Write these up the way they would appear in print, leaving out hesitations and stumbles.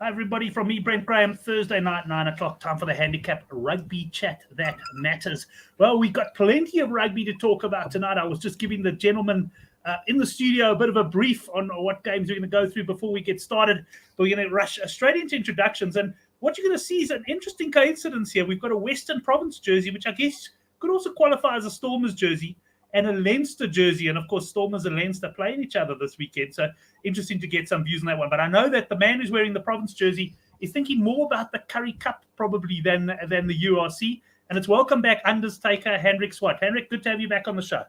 Hi, everybody, from me, Brent Graham. Thursday night, 9 o'clock, time for the Handicap Rugby Chat that matters. Well, we've got plenty of rugby to talk about tonight. I was just giving the gentleman in the studio a bit of a brief on what games we're going to go through before we get started. But we're going to rush straight into introductions. And what you're going to see is an interesting coincidence here. We've got a Western Province jersey, which I guess could also qualify as a Stormers jersey, and a Leinster jersey. And, of course, Stormers and Leinster playing each other this weekend. So interesting to get some views on that one. But I know that the man who's wearing the Province jersey is thinking more about the Currie Cup probably than the URC. And it's welcome back, Undertaker Hendrik Swart. Hendrik, good to have you back on the show.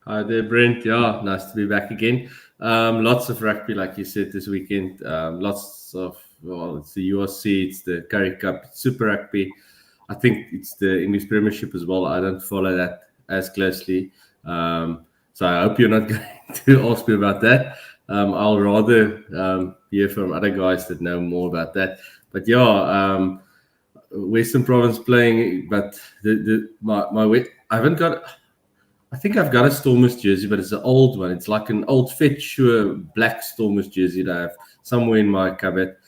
Hi there, Brent. Yeah, nice to be back again. Lots of rugby, like you said, this weekend. Lots of, it's the URC, it's the Currie Cup, it's Super Rugby. I think it's the English Premiership as well. I don't follow that as closely. So I hope you're not going to ask me about that. I'll rather hear from other guys that know more about that. But yeah, Western Province playing, but I think I've got a Stormers jersey, but it's an old one. It's like an old Fetchua black Stormers jersey that I have somewhere in my cupboard.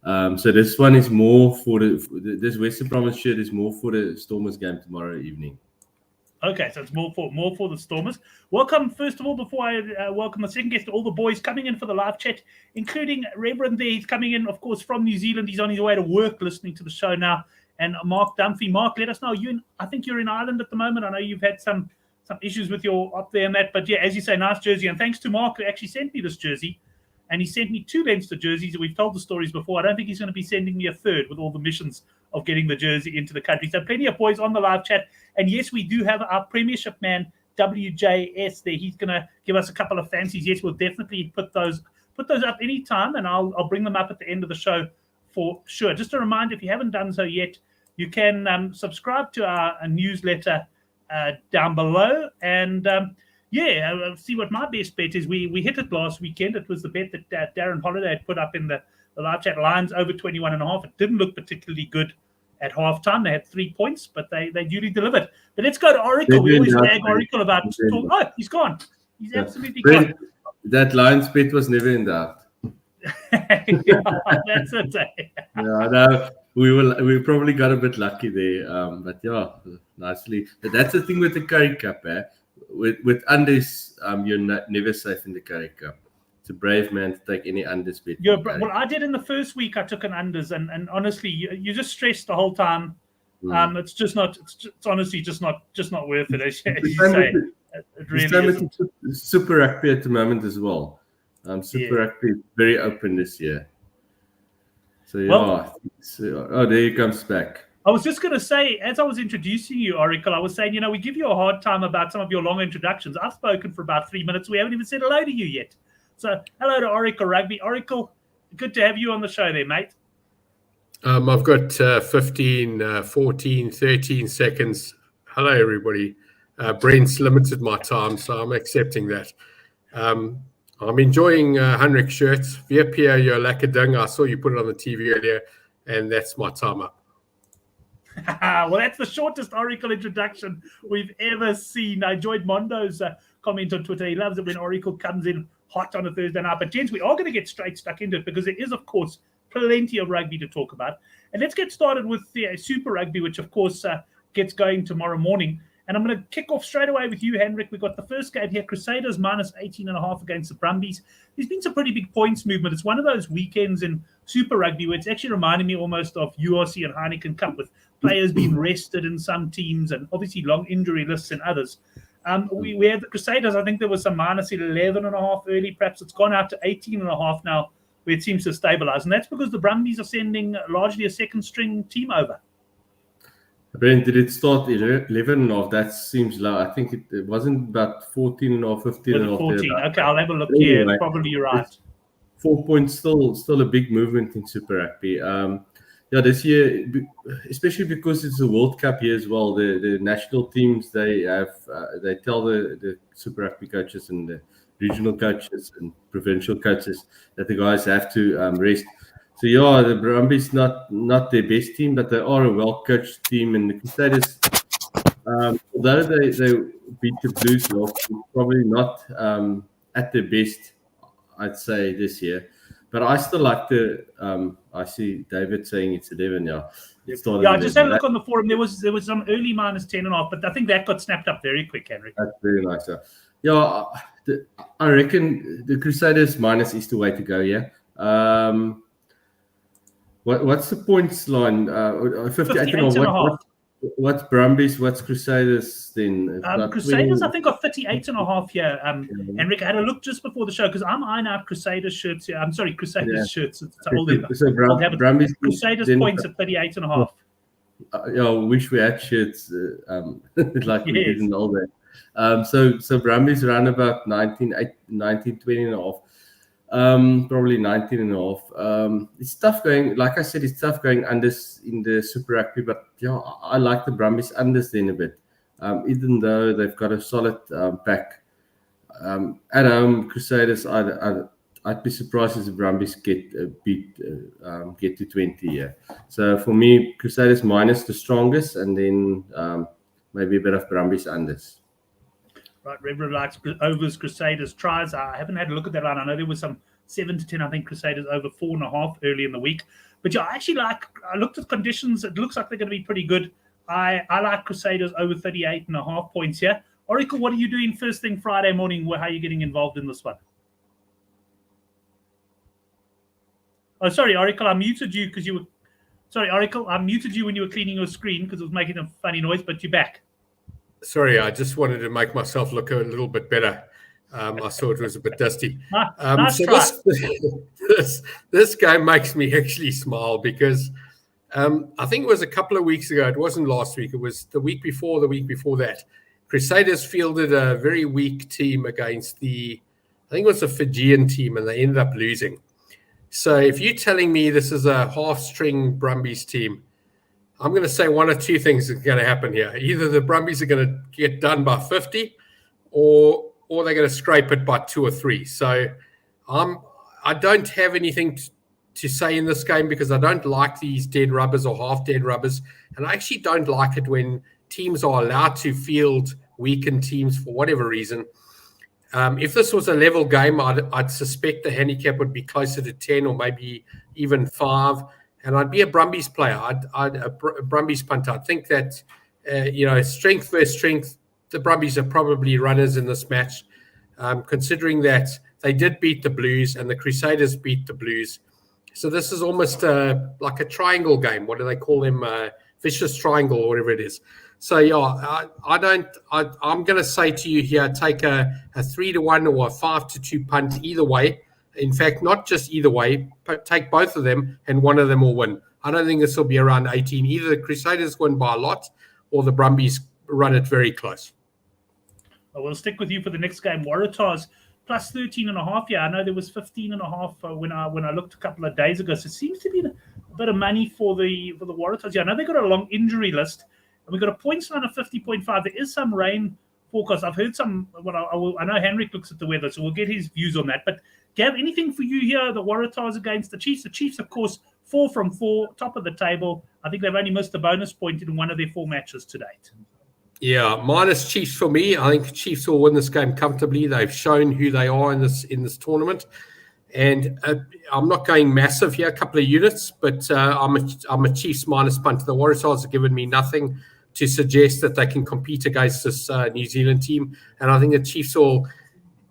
So this one is more for this Western Province shirt is more for the Stormers game tomorrow evening. Okay, so it's more for the Stormers. Welcome, first of all, before I welcome the second guest, all the boys coming in for the live chat, including Reverend there. He's coming in, of course, from New Zealand. He's on his way to work listening to the show now. And Mark Dunphy. Mark, let us know. I think you're in Ireland at the moment. I know you've had some issues with your up there and that. But, yeah, as you say, nice jersey. And thanks to Mark, who actually sent me this jersey. And he sent me 2 Leinster jerseys. We've told the stories before. I don't think he's going to be sending me a third with all the missions of getting the jersey into the country. So plenty of boys on the live chat. And yes, we do have our Premiership man, WJS, there. He's going to give us a couple of fancies. Yes, we'll definitely put those up anytime, and I'll bring them up at the end of the show for sure. Just a reminder, if you haven't done so yet, you can subscribe to our newsletter down below. And I'll see what my best bet is. We hit it last weekend. It was the bet that Darren Holiday had put up in the live chat. Lions over 21.5. It didn't look particularly good at halftime. They had 3 points, but they duly delivered. But let's go to Oracle. We always nag Oracle about talk. Oh, he's gone. He's absolutely gone. That Lions bet was never in doubt. That's it. Yeah, no, we probably got a bit lucky there. But yeah, nicely. But that's the thing with the Currie Cup, eh? With unders, you're never safe in the Currie Cup. It's a brave man to take any unders bet. Well, I did in the first week. I took an unders, and honestly, you just stress the whole time. It's just not. It's honestly just not worth it. As you say, it really isn't. Super Rugby at the moment as well. Super Rugby is very open this year. So yeah, there he comes back. I was just going to say, as I was introducing you, Oracle, I was saying, we give you a hard time about some of your long introductions. I've spoken for about 3 minutes. We haven't even said hello to you yet. So hello to Oracle Rugby. Oracle, good to have you on the show there, mate. I've got 15, 14, 13 seconds. Hello, everybody. Brent's limited my time, so I'm accepting that. I'm enjoying Hendrik's shirts. Via Pierre, you're Lacadung. I saw you put it on the TV earlier, and that's my time up. Well, that's the shortest Oracle introduction we've ever seen. I enjoyed Mondo's comment on Twitter. He loves it when Oracle comes in hot on a Thursday night. But, gents, we are going to get straight stuck into it because there is, of course, plenty of rugby to talk about. And let's get started with the Super Rugby, which, of course, gets going tomorrow morning. And I'm going to kick off straight away with you, Hendrik. We've got the first game here, Crusaders minus 18.5 against the Brumbies. There's been some pretty big points movement. It's one of those weekends in Super Rugby where it's actually reminding me almost of URC and Handicap Cup with players being rested in some teams and obviously long injury lists in others. We had the Crusaders. I think there was some minus 11.5 early. Perhaps it's gone out to 18.5 now where it seems to stabilize. And that's because the Brumbies are sending largely a second-string team over. Brent, did it start 11.5? That seems low. I think it wasn't about 14.5, 15.5. 14. Okay, I'll have a look here. Anyway, probably you're right. 4 points still a big movement in Super Rugby. This year, especially because it's a World Cup here as well, the national teams, they tell the Super Rugby coaches and the regional coaches and provincial coaches that the guys have to rest. So yeah, the Brumbies not their best team, but they are a well-coached team, and the Crusaders, although they beat the Blues, probably not at their best, I'd say, this year. But I still like the. I see David saying it's 11. Yeah, I just had a look on the forum. There was some early minus 10.5, but I think that got snapped up very quick, Henry. That's very nice. Yeah, I reckon the Crusaders minus is the way to go. Yeah. What's the points line? 58.5. What's Brumbies? What's Crusaders then? Crusaders, I think, are 38.5 here. Henrik, I had a look just before the show because I'm eyeing out Crusaders shirts here. I'm sorry, Crusaders shirts. It's Brumbies Crusaders points at 38.5. I wish we had shirts like we did in all that. So Brumbies around about 19, 20.5. Probably 19.5. It's tough going. Like I said, it's tough going unders in the Super Rugby, but I like the Brumbies unders then a bit. Even though they've got a solid pack at home, Crusaders. I'd be surprised if the Brumbies get to 20. Yeah. So for me, Crusaders minus the strongest, and then maybe a bit of Brumbies unders. Right, Reverend likes overs, Crusaders tries. I haven't had a look at that line. I know there was some 7 to 10. I think Crusaders over 4.5 early in the week. But I actually I looked at conditions. It looks like they're going to be pretty good. I like Crusaders over 38.5 points here. Oracle, what are you doing first thing Friday morning? How are you getting involved in this one? Oh, sorry, Oracle, I muted you because you were. Sorry, Oracle, I muted you when you were cleaning your screen because it was making a funny noise, but you're back. Sorry, I just wanted to make myself look a little bit better. I saw it was a bit dusty. Nice so try. this game makes me actually smile because I think it was a couple of weeks ago. It wasn't last week. It was the week before that. Crusaders fielded a very weak team against I think it was a Fijian team, and they ended up losing. So if you're telling me this is a half-string Brumbies team, I'm going to say one or two things are going to happen here. Either the Brumbies are going to get done by 50 or they're going to scrape it by 2 or 3. So I don't have anything to say in this game because I don't like these dead rubbers or half-dead rubbers. And I actually don't like it when teams are allowed to field weakened teams for whatever reason. If this was a level game, I'd suspect the handicap would be closer to 10 or maybe even 5. And I'd be a Brumbies player. I'd a Brumbies punter. I think that, strength versus strength, the Brumbies are probably runners in this match, considering that they did beat the Blues and the Crusaders beat the Blues. So this is almost like a triangle game. What do they call them? Vicious triangle or whatever it is. So, I'm going to say to you here, take a 3-1 or a 5-2 punt either way. In fact, not just either way, but take both of them and one of them will win. I don't think this will be around 18. Either the Crusaders win by a lot or the Brumbies run it very close. We'll stick with you for the next game. Waratahs plus 13.5. Yeah, I know there was 15.5 when I looked a couple of days ago. So it seems to be a bit of money for the Waratahs. Yeah, I know they've got a long injury list. And we've got a points line of 50.5. There is some rain forecast. I've heard some. I know Henrik looks at the weather, so we'll get his views on that. But Gav, anything for you here? The Waratahs against the Chiefs. The Chiefs, of course, 4 from 4, top of the table. I think they've only missed a bonus point in one of their 4 matches to date. Yeah, minus Chiefs for me. I think Chiefs will win this game comfortably. They've shown who they are in this tournament. And I'm not going massive here, a couple of units, but I'm a Chiefs minus punt. The Waratahs have given me nothing to suggest that they can compete against this New Zealand team. And I think the Chiefs will,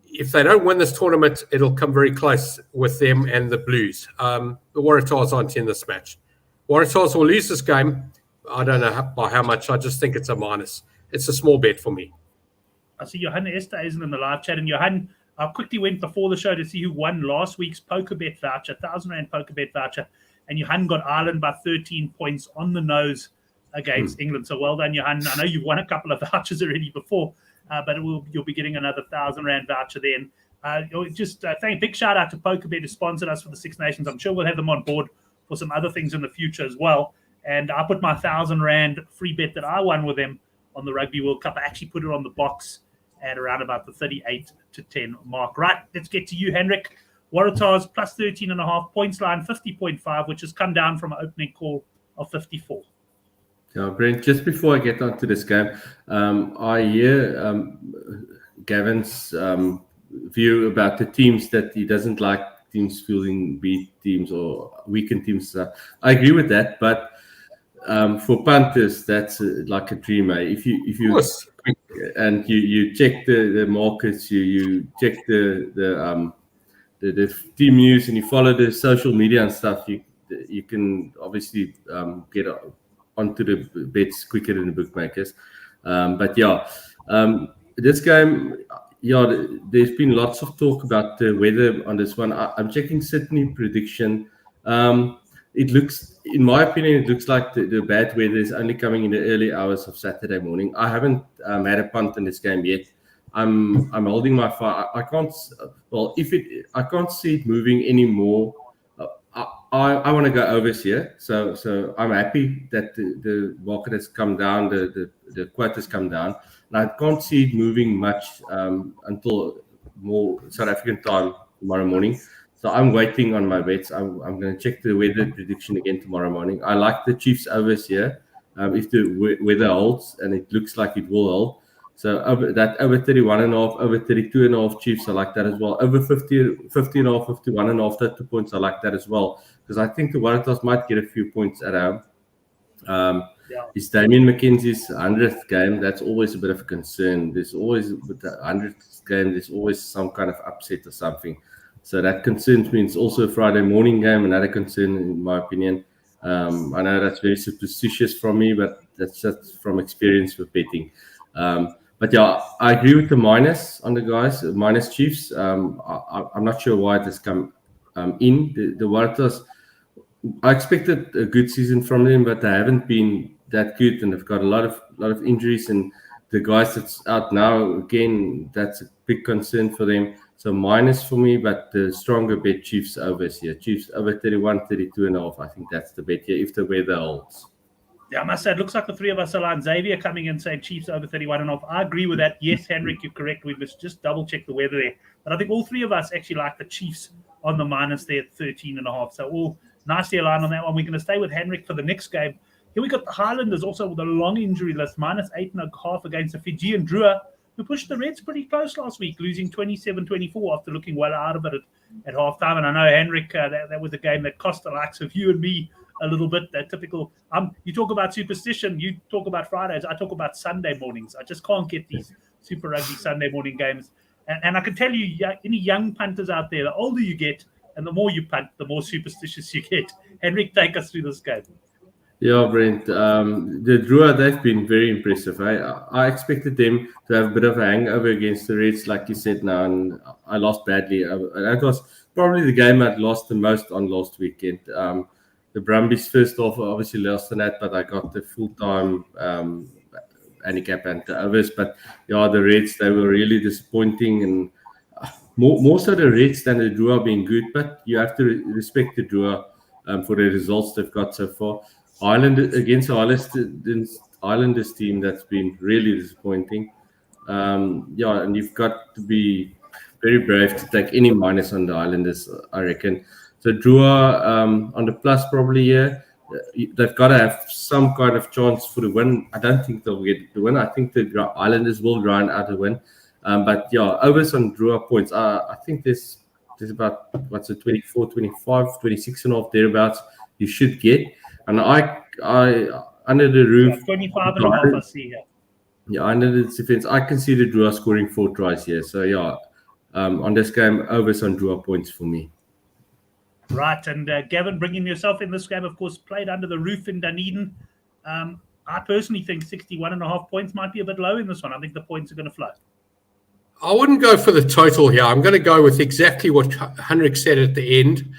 if they don't win this tournament, it'll come very close with them and the Blues. The Waratahs aren't in this match. Waratahs will lose this game. I don't know by how much. I just think it's a minus. It's a small bet for me. I see Johanna Esther isn't in the live chat. And Johan, I quickly went before the show to see who won last week's poker bet voucher, 1,000 Rand poker bet voucher. And Johan got Ireland by 13 points on the nose against England. So well done, Johan. I know you've won a couple of vouchers already before, but you'll be getting another 1,000 Rand voucher then. Big shout out to PokerBet who sponsored us for the Six Nations. I'm sure we'll have them on board for some other things in the future as well. And I put my 1,000 Rand free bet that I won with them on the Rugby World Cup. I actually put it on the box at around about the 38-10 mark. Right, let's get to you, Henrik. Waratahs plus 13.5, points line 50.5, which has come down from an opening call of 54. Yeah, Brent, just before I get on to this game, I hear Gavin's view about the teams that he doesn't like teams fielding beat teams or weakened teams. I agree with that, but for punters, that's like a dream. If you quick and you check the markets, you check the team news, and you follow the social media and stuff, you can obviously get onto the bets quicker than the bookmakers. But yeah, this game, yeah, there's been lots of talk about the weather on this one. I'm checking Sydney prediction. It looks, in my opinion, it looks like the bad weather is only coming in the early hours of Saturday morning. I haven't had a punt in this game yet. I'm holding my fire. I can't. Well, I can't see it moving anymore. I want to go overs here. So I'm happy that the market has come down. The quote has come down, and I can't see it moving much until more South African time tomorrow morning. So I'm waiting on my bets. I'm going to check the weather prediction again tomorrow morning. I like the Chiefs overs here. If the weather holds, and it looks like it will hold. So over 31.5, over 32.5 Chiefs, I like that as well. Over 50.5, 51.5, 32 points, I like that as well. Because I think the Waratahs might get a few points at home. It's Damian McKenzie's 100th game. That's always a bit of a concern. There's always, with the 100th game, there's always some kind of upset or something. So that concerns me. It's also a Friday morning game, another concern in my opinion. I know that's very superstitious from me, but that's just from experience with betting. But yeah, I agree with the minus on the guys, minus Chiefs. I'm not sure why it has come in. The Waratahs, I expected a good season from them, but they haven't been that good, and they've got a lot of injuries. And the guys that's out now, again, that's a big concern for them. So minus for me, but the stronger bet Chiefs overs here. Chiefs over 31, 32.5. I think that's the bet here if the weather holds. Yeah, I must say, it looks like the three of us aligned. Xavier coming in saying Chiefs over 31.5. I agree with that. Yes, Henrik, you're correct. We must just double check the weather there. But I think all three of us actually like the Chiefs on the minus there at 13.5. So all nicely aligned on that one. We're going to stay with Henrik for the next game. Here we got the Highlanders also with a long injury list, minus 8.5 against the Fijian Drua, who pushed the Reds pretty close last week, losing 27-24 after looking well out of it at halftime. And I know, Henrik, that was a game that cost the likes of you and me a little bit. That typical. You talk about superstition, you talk about Fridays, I talk about Sunday mornings. I just can't get these Super Rugby Sunday morning games. And I can tell you, any young punters out there, the older you get and the more you punt, the more superstitious you get. Henrik, take us through this game. Yeah, Brent. The Drua, they've been very impressive. I expected them to have a bit of a hangover against the Reds, like you said now, and I lost badly. That was probably the game I'd lost the most on last weekend. The Brumbies first half obviously lost on that, but I got the full-time handicap and the overs. But yeah, the Reds, they were really disappointing, and more so the Reds than the Drua being good. But you have to respect the Drua for the results they've got so far. Ireland against the Islanders team, that's been really disappointing. And you've got to be very brave to take any minus on the Islanders, I reckon. So Drua on the plus probably here. They've got to have some kind of chance for the win. I don't think they'll get the win. I think the Islanders will grind out the win. But yeah, overs on Drua points. I think there's about 24, 25, 26.5 thereabouts you should get. And I under the roof, 25.5 I see here. Yeah, under the defense, I can see the Drua scoring 4 tries here. So yeah, on this game, overs on Drua points for me. Right, and Gavin, bringing yourself in this game, of course, played under the roof in Dunedin. I personally think 61.5 points might be a bit low in this one. I think the points are going to flow. I wouldn't go for the total here. I'm going to go with exactly what Henrik said at the end.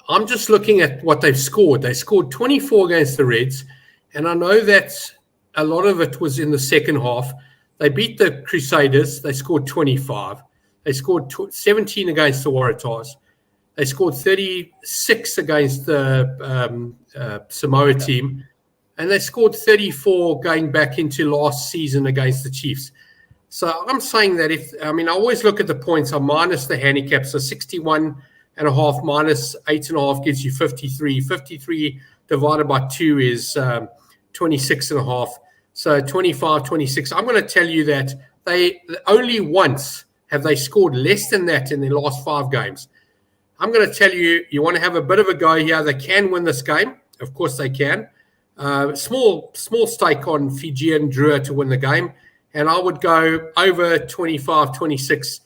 I'm just looking at what they've scored. They scored 24 against the Reds, and I know that a lot of it was in the second half. They beat the Crusaders. They scored 25. They scored 17 against the Waratahs. They scored 36 against the Samoa team, and they scored 34 going back into last season against the Chiefs. So I'm saying that I always look at the points. I minus the handicap, so 61.5 minus 8.5 gives you 53. 53 divided by 2 is 26.5. So 25, 26. I'm going to tell you that they only once have they scored less than that in their last 5 games. I'm going to tell you, you want to have a bit of a go here. They can win this game. Of course they can. Small stake on Fijian Drua to win the game. And I would go over 25-26.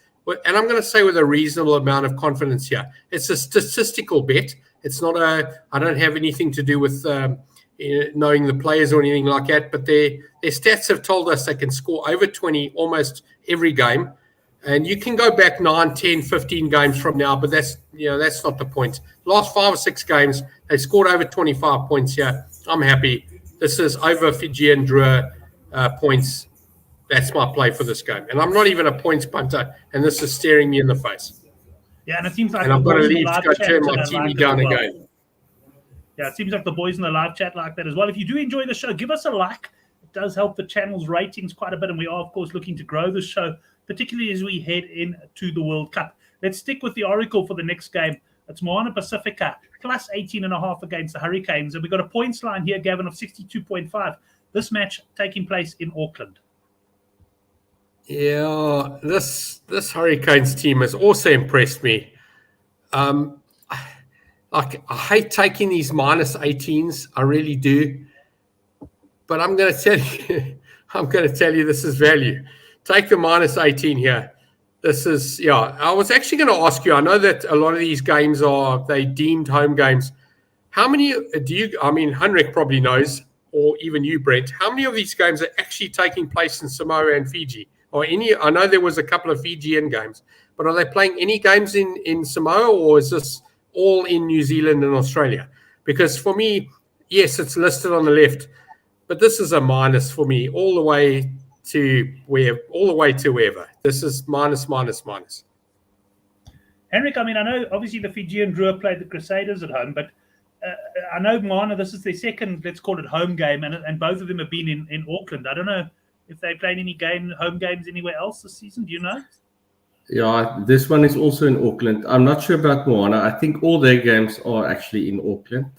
And I'm going to say with a reasonable amount of confidence here. It's a statistical bet. It's not I don't have anything to do with knowing the players or anything like that. But their stats have told us they can score over 20 almost every game. And you can go back 9, 10, 15 games from now, but that's not the point. Last 5 or 6 games, they scored over 25 points here. I'm happy. This is over Fijian Drua points. That's my play for this game. And I'm not even a points punter, and this is staring me in the face. Yeah, and it seems like and I've got to leave to go turn my TV down again. Yeah, it seems like the boys in the live chat like that as well. If you do enjoy the show, give us a like. It does help the channel's ratings quite a bit, and we are, of course, looking to grow the show, particularly as we head into the World Cup. Let's stick with the Oracle for the next game. It's Moana Pacifica, plus 18.5 against the Hurricanes. And we've got a points line here, Gavin, of 62.5. This match taking place in Auckland. Yeah, this Hurricanes team has also impressed me. I hate taking these minus 18s. I really do. But I'm going to tell you this is value. Take the minus 18 here. This is, I was actually going to ask you, I know that a lot of these games they deemed home games. How many Henrik probably knows, or even you, Brent, how many of these games are actually taking place in Samoa and Fiji? I know there was a couple of Fijian games, but are they playing any games in Samoa, or is this all in New Zealand and Australia? Because for me, yes, it's listed on the left, but this is a minus for me all the way to wherever. This is minus. Henrik, I know obviously the Fijian Drua played the Crusaders at home, but I know Moana, this is their second, let's call it, home game, and both of them have been in Auckland. I don't know if they played any home games anywhere else this season. Do you know? Yeah, this one is also in Auckland. I'm not sure about Moana. I think all their games are actually in Auckland.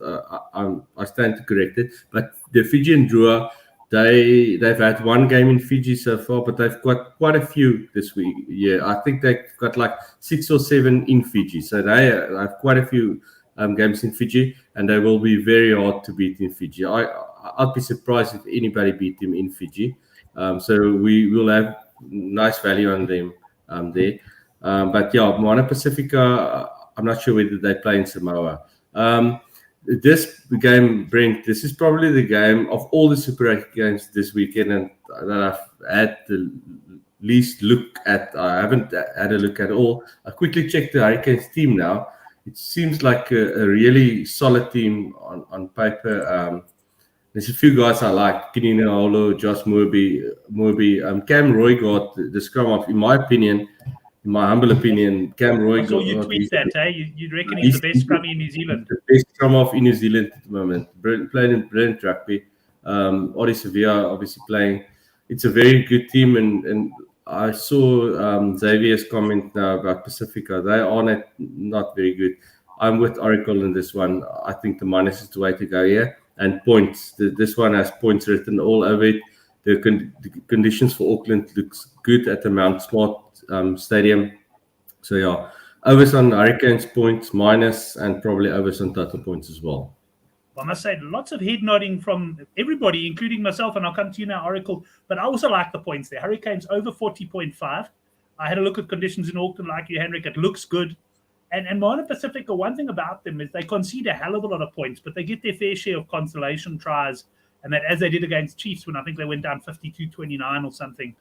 I stand to correct it. But the Fijian Drua, they've had one game in Fiji so far, but they've got quite a few this week. Yeah, I think they've got like 6 or 7 in Fiji. So they have quite a few games in Fiji, and they will be very hard to beat in Fiji. I'd be surprised if anybody beat them in Fiji. So we will have nice value on them there. But yeah, Moana Pacifica, I'm not sure whether they play in Samoa. This game, Brent, this is probably the game of all the Super Rugby games this weekend and that I've had the least look at. I haven't had a look at all. I quickly checked the Hurricanes team now. It seems like a really solid team on paper. There's a few guys I like: Kinina Holo, Josh Moorby. Cam Roygard, the scrum off, in my humble opinion, Cam Roygard. I saw you tweet that, you reckon he's the best scrummy in New Zealand? The best scrum off in New Zealand at the moment. Playing in Brent Rugby. Ori Sevilla obviously playing. It's a very good team, and I saw Xavier's comment now about Pacifica. They are not very good. I'm with Oracle in this one. I think the minus is the way to go here. And points. This one has points written all over it. The conditions for Auckland looks good at the Mount Smart Stadium. So yeah, overs on Hurricanes points, minus, and probably overs on total points as well. I must say, lots of head nodding from everybody, including myself, and I'll come to you now, Oracle. But I also like the points there. Hurricanes over 40.5. I had a look at conditions in Auckland like you, Henrik. It looks good. And Moana Pacifica, one thing about them is they concede a hell of a lot of points, but they get their fair share of consolation tries. And that, as they did against Chiefs, when I think they went down 52-29 or something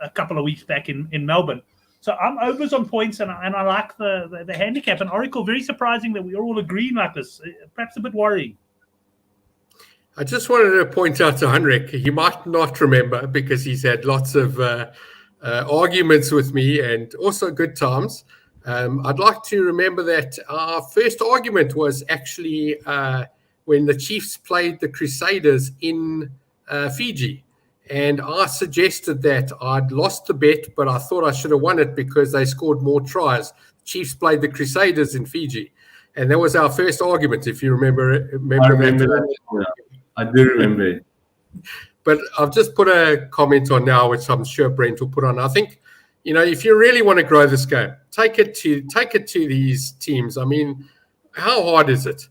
a couple of weeks back in Melbourne. So I'm overs on points, and I like the handicap. And Oracle, very surprising that we're all agreeing like this. Perhaps a bit worrying. I just wanted to point out to Henrik, he might not remember because he's had lots of arguments with me and also good times. I'd like to remember that our first argument was actually when the Chiefs played the Crusaders in Fiji. And I suggested that I'd lost the bet, but I thought I should have won it because they scored more tries. Chiefs played the Crusaders in Fiji. And that was our first argument, if you remember I remember that. Yeah, I do remember it. But I've just put a comment on now, which I'm sure Brent will put on. I think, if you really want to grow this game, take it to these teams. I mean, how hard is it?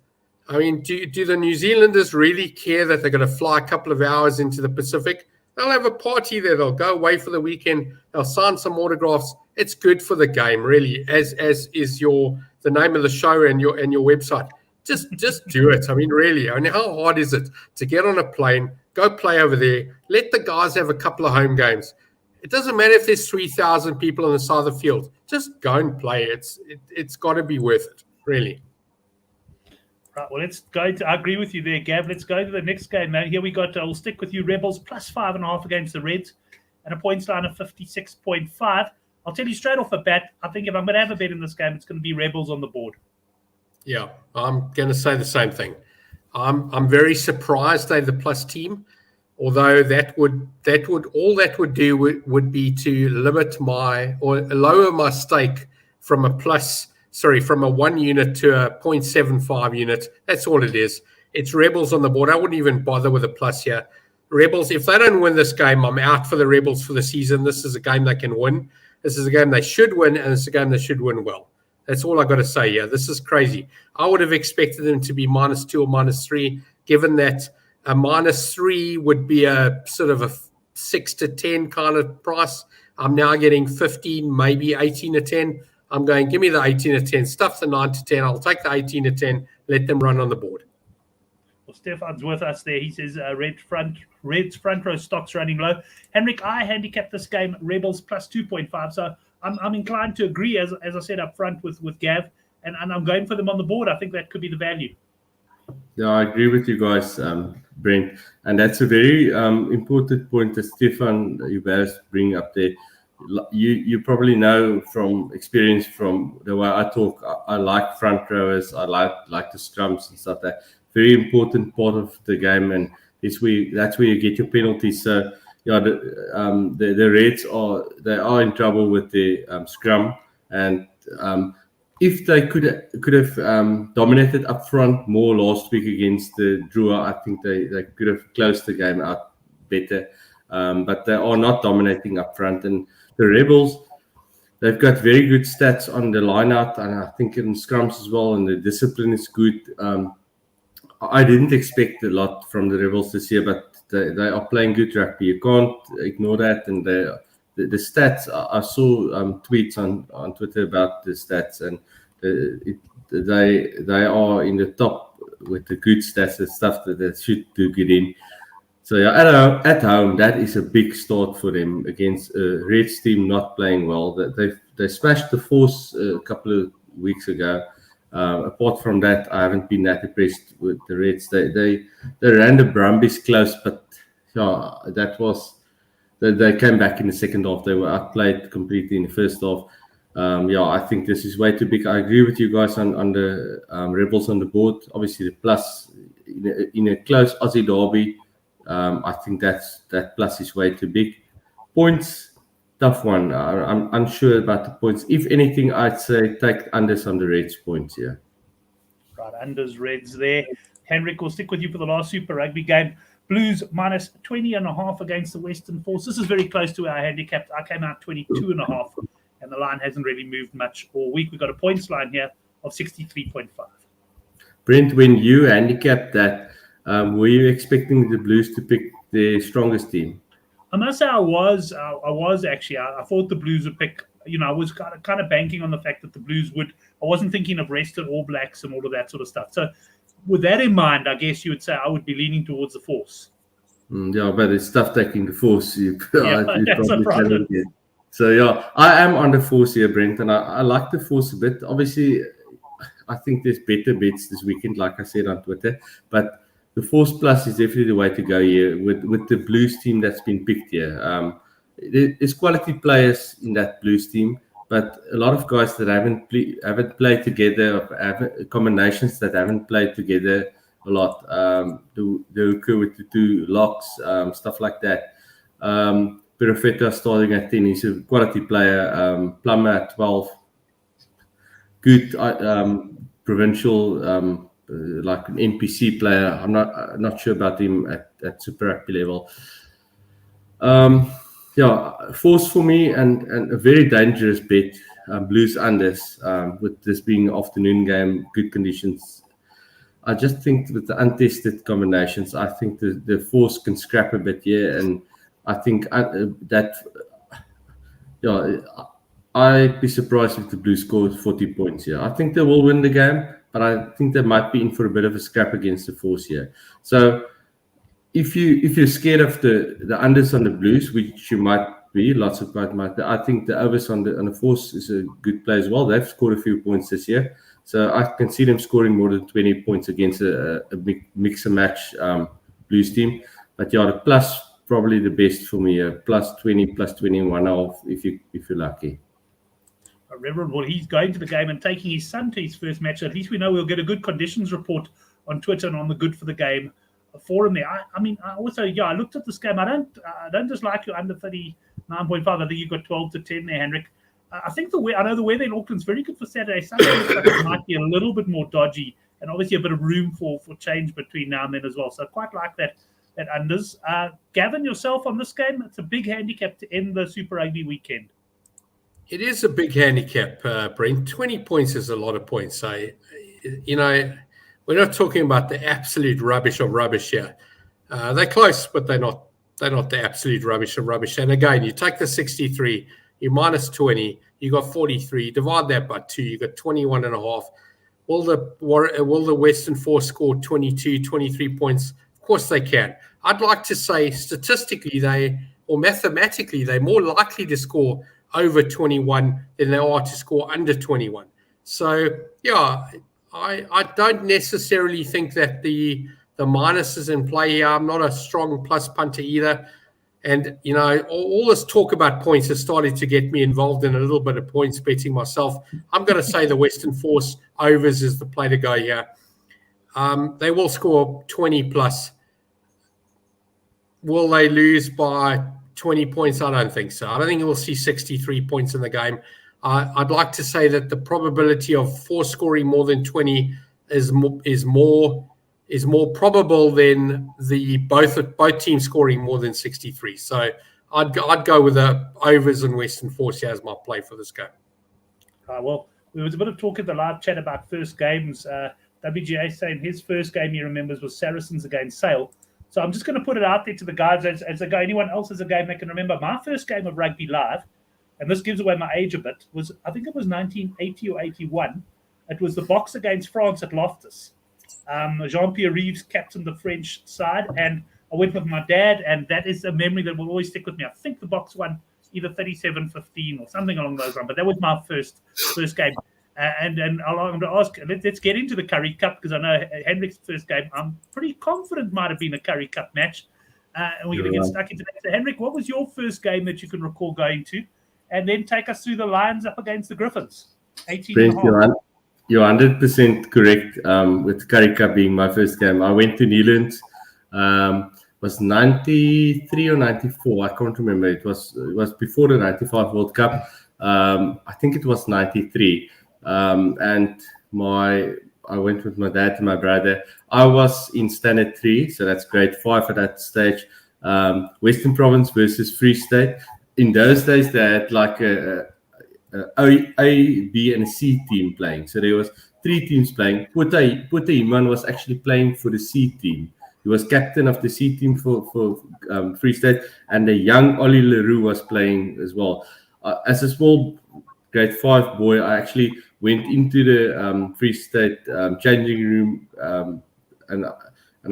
I mean, do the New Zealanders really care that they're going to fly a couple of hours into the Pacific? They'll have a party there. They'll go away for the weekend. They'll sign some autographs. It's good for the game, really, as is the name of the show and your website. Just do it. I mean, really. I mean, how hard is it to get on a plane, go play over there, let the guys have a couple of home games? It doesn't matter if there's 3,000 people on the side of the field. Just go and play. It's got to be worth it, really. Right, well, let's go to. I agree with you there, Gav. Let's go to the next game now. Here we got. We'll stick with you, Rebels plus 5.5 against the Reds, and a points line of 56.5. I'll tell you straight off the bat. I think if I'm going to have a bet in this game, it's going to be Rebels on the board. Yeah, I'm going to say the same thing. I'm very surprised they're the plus team, although that would be to limit or lower my stake from a 1 unit to a 0.75 unit. That's all it is. It's Rebels on the board. I wouldn't even bother with a plus here. Rebels, if they don't win this game, I'm out for the Rebels for the season. This is a game they can win. This is a game they should win, and it's a game they should win well. That's all I got to say here. This is crazy. I would have expected them to be -2 or -3, given that a -3 would be a sort of a 6 to 10 kind of price. I'm now getting 15, maybe 18 to 10. I'm going, give me the 18 to 10. Stuff the 9 to 10. I'll take the 18 to 10. Let them run on the board. Well, Stefan's with us there. He says Reds front row stocks running low. Henrik, I handicapped this game, Rebels plus 2.5. So I'm inclined to agree, as I said up front with Gav, and I'm going for them on the board. I think that could be the value. Yeah, I agree with you guys, Brent. And that's a very important point that Stefan Hubert's bring up there. You probably know from experience from the way I talk, I like front rowers, I like the scrums and stuff. That very important part of the game, and that's where you get your penalties. So yeah, the Reds are in trouble with the scrum, and if they could have dominated up front more last week against the Drua, I think they could have closed the game out better. But they are not dominating up front, and the Rebels, they've got very good stats on the line-out, and I think in scrums as well, and the discipline is good. I didn't expect a lot from the Rebels this year, but they are playing good rugby. You can't ignore that. And the stats, I saw tweets on Twitter about the stats, and they are in the top with the good stats, the stuff that they should do good in. So yeah, at home, that is a big start for them against a Reds team not playing well. They smashed the Force a couple of weeks ago. Apart from that, I haven't been that impressed with the Reds. They ran the Brumbies close, but yeah, they came back in the second half. They were outplayed completely in the first half. I think this is way too big. I agree with you guys on the Rebels on the board. Obviously, the plus in a close Aussie derby. I think that plus is way too big. Points, tough one. I'm unsure about the points. If anything, I'd say take unders on the Reds points here. Right, unders, Reds there. Henrik, will stick with you for the last Super Rugby game. Blues minus 20.5 against the Western Force. This is very close to our handicap. I came out 22.5, and the line hasn't really moved much all week. We've got a points line here of 63.5. Brent, when you handicapped that, were you expecting the Blues to pick the strongest team? I must say I was actually. I thought the Blues would pick. I was kind of banking on the fact that the Blues would. I wasn't thinking of rested All Blacks and all of that sort of stuff. So with that in mind, I guess you would say I would be leaning towards the Force. Yeah, but it's tough taking the Force. That's a problem. So yeah, I am on the Force here, Brent, and I like the Force a bit. Obviously, I think there's better bets this weekend, like I said on Twitter, but the Force Plus is definitely the way to go here with the Blues team that's been picked here. There's quality players in that Blues team, but a lot of guys that haven't played together, have combinations that haven't played together a lot. The hooker with the two locks, stuff like that. Perfetta starting at 10, he's a quality player. Plummer at 12, good provincial. Like an NPC player. I'm not sure about him at Super Rugby level. force for me and a very dangerous bet. Blues unders with this being afternoon game, good conditions. I just think with the untested combinations, I think the force can scrap a bit here, and I think I'd be surprised if the Blues score 40 points here. I think they will win the game, but I think they might be in for a bit of a scrap against the force here. So if you're scared of the unders on the Blues, which you might be, lots of guys might be, I think the overs on the force is a good play as well. They've scored a few points this year, so I can see them scoring more than 20 points against a mix and match Blues team. But the plus probably the best for me. Plus 20, plus 21 off if you're lucky. Reverend, well, he's going to the game and taking his son to his first match. At least we know we'll get a good conditions report on Twitter and on the Good for the Game forum there. I looked at this game. I don't dislike you under 39.5. I think you've got 12-10 there, Hendrik. I think I know the weather in Auckland's very good for Saturday. Sunday it might be a little bit more dodgy, and obviously a bit of room for change between now and then as well. So I quite like that unders. Gavin, yourself on this game, it's a big handicap to end the Super Rugby weekend. It is a big handicap, Brent. 20 points is a lot of points. We're not talking about the absolute rubbish of rubbish here. They're close, but they're not the absolute rubbish of rubbish. And again, you take the 63, you minus 20, you got 43, divide that by 2, you got 21 and a half. Will the Western Force score 22, 23 points? Of course they can. I'd like to say statistically mathematically, they're more likely to score over 21 than they are to score under 21. So, I don't necessarily think that the minus is in play here. I'm not a strong plus punter either. And, all this talk about points has started to get me involved in a little bit of points betting myself. I'm going to say the Western Force overs is the play to go here. They will score 20 plus. Will they lose by 20 points? I don't think so. I don't think we'll see 63 points in the game. I'd like to say that the probability of Force scoring more than 20 is more probable than both teams scoring more than 63. So I'd go with the overs and Western Force here as my play for this game. Well, there was a bit of talk in the live chat about first games. WGA saying his first game he remembers was Saracens against Sale. So I'm just going to put it out there to the guys as they go. Anyone else has a game they can remember? My first game of rugby live, and this gives away my age a bit, I think it was 1980 or 81. It was the Box against France at Loftus. Jean-Pierre Rives captained the French side, and I went with my dad, and that is a memory that will always stick with me. I think the Box won either 37-15 or something along those lines, but that was my first game. And I'm going to ask, let's get into the Currie Cup, because I know Hendrik's first game, I'm pretty confident might have been a Currie Cup match. And we're going to get stuck into that. So, Hendrik, what was your first game that you can recall going to? And then take us through the Lions up against the Griffins. 18.5. You're 100% correct with Currie Cup being my first game. I went to Newlands. Was 93 or 94. I can't remember. It was before the 95 World Cup. I think it was 93. And I went with my dad and my brother. I was in standard 3, so that's grade 5 at that stage. Western Province versus Free State. In those days, they had like a B, and a C team playing. So there was 3 teams playing. Putte Iman was actually playing for the C team. He was captain of the C team for Free State, and the young Ollie Leroux was playing as well. As a small grade 5 boy, I actually went into the Free State changing room, and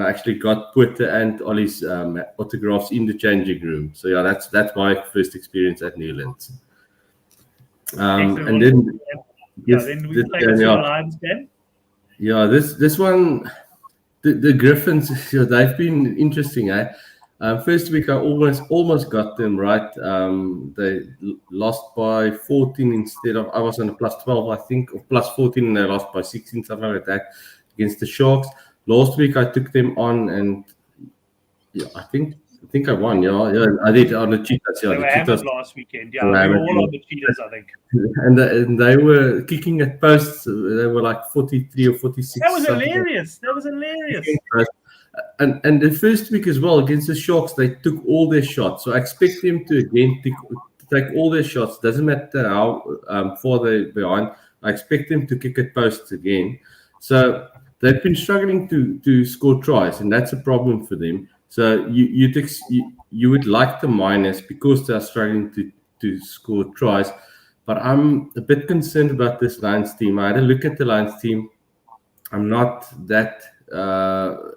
I actually got Putte and Ollie's autographs in the changing room. So yeah, that's my first experience at Newlands. And then then we play the Lions game. Yeah, this one, the Griffins, they've been interesting. First week I almost got them right. They lost by 14 instead of, I was on a plus 12, I think, or plus 14, and they lost by 16, something like that, against the Sharks. Last week I took them on, and I think I won. Yeah, I did on the Cheetahs. Yeah, they were hammered last weekend. Yeah, we were all on the Cheetahs, I think. And they were kicking at posts. They were like 43 or 46. That was hilarious. And the first week as well against the Sharks, they took all their shots. So I expect them to again take all their shots. Doesn't matter how far they're behind. I expect them to kick at posts again. So they've been struggling to score tries, and that's a problem for them. So you would like the minus because they are struggling to score tries. But I'm a bit concerned about this Lions team. I had a look at the Lions team. I'm not that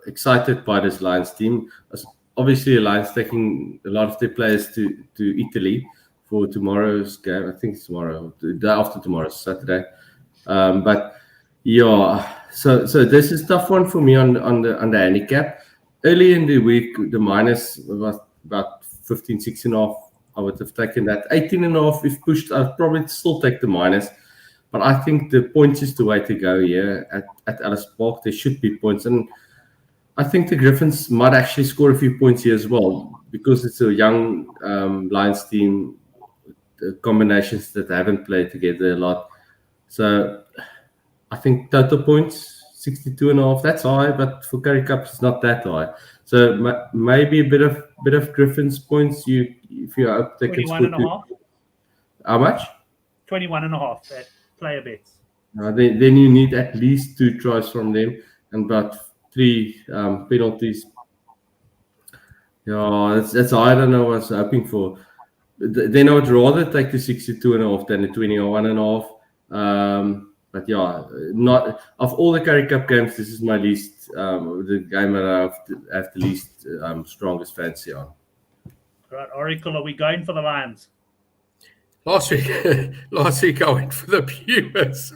excited by this Lions team. Obviously, the Lions taking a lot of their players to Italy for tomorrow's game. I think it's tomorrow, the day after tomorrow, Saturday. But yeah, so this is a tough one for me on the handicap. Early in the week, the minus was about 15, 16.5. I would have taken that. 18.5, if pushed, I'd probably still take the minus. But I think the points is the way to go here at Ellis Park. There should be points. And I think the Griffins might actually score a few points here as well because it's a young Lions team, combinations that haven't played together a lot. So I think total points, 62.5, that's high, but for Currie Cup, it's not that high. So maybe a bit of Griffins points. If you're up, they can score 21.5. How much? 21.5 at player bets. Then you need at least 2 tries from them and about 3 penalties. Yeah, that's I don't know what I was hoping for. Then I would rather take the 62.5 than the 21.5. But yeah, not of all the Currie Cup games, this is my least the game that I have the least strongest fancy on. Right, Oracle, are we going for the Lions? Last week I went for the Pumas.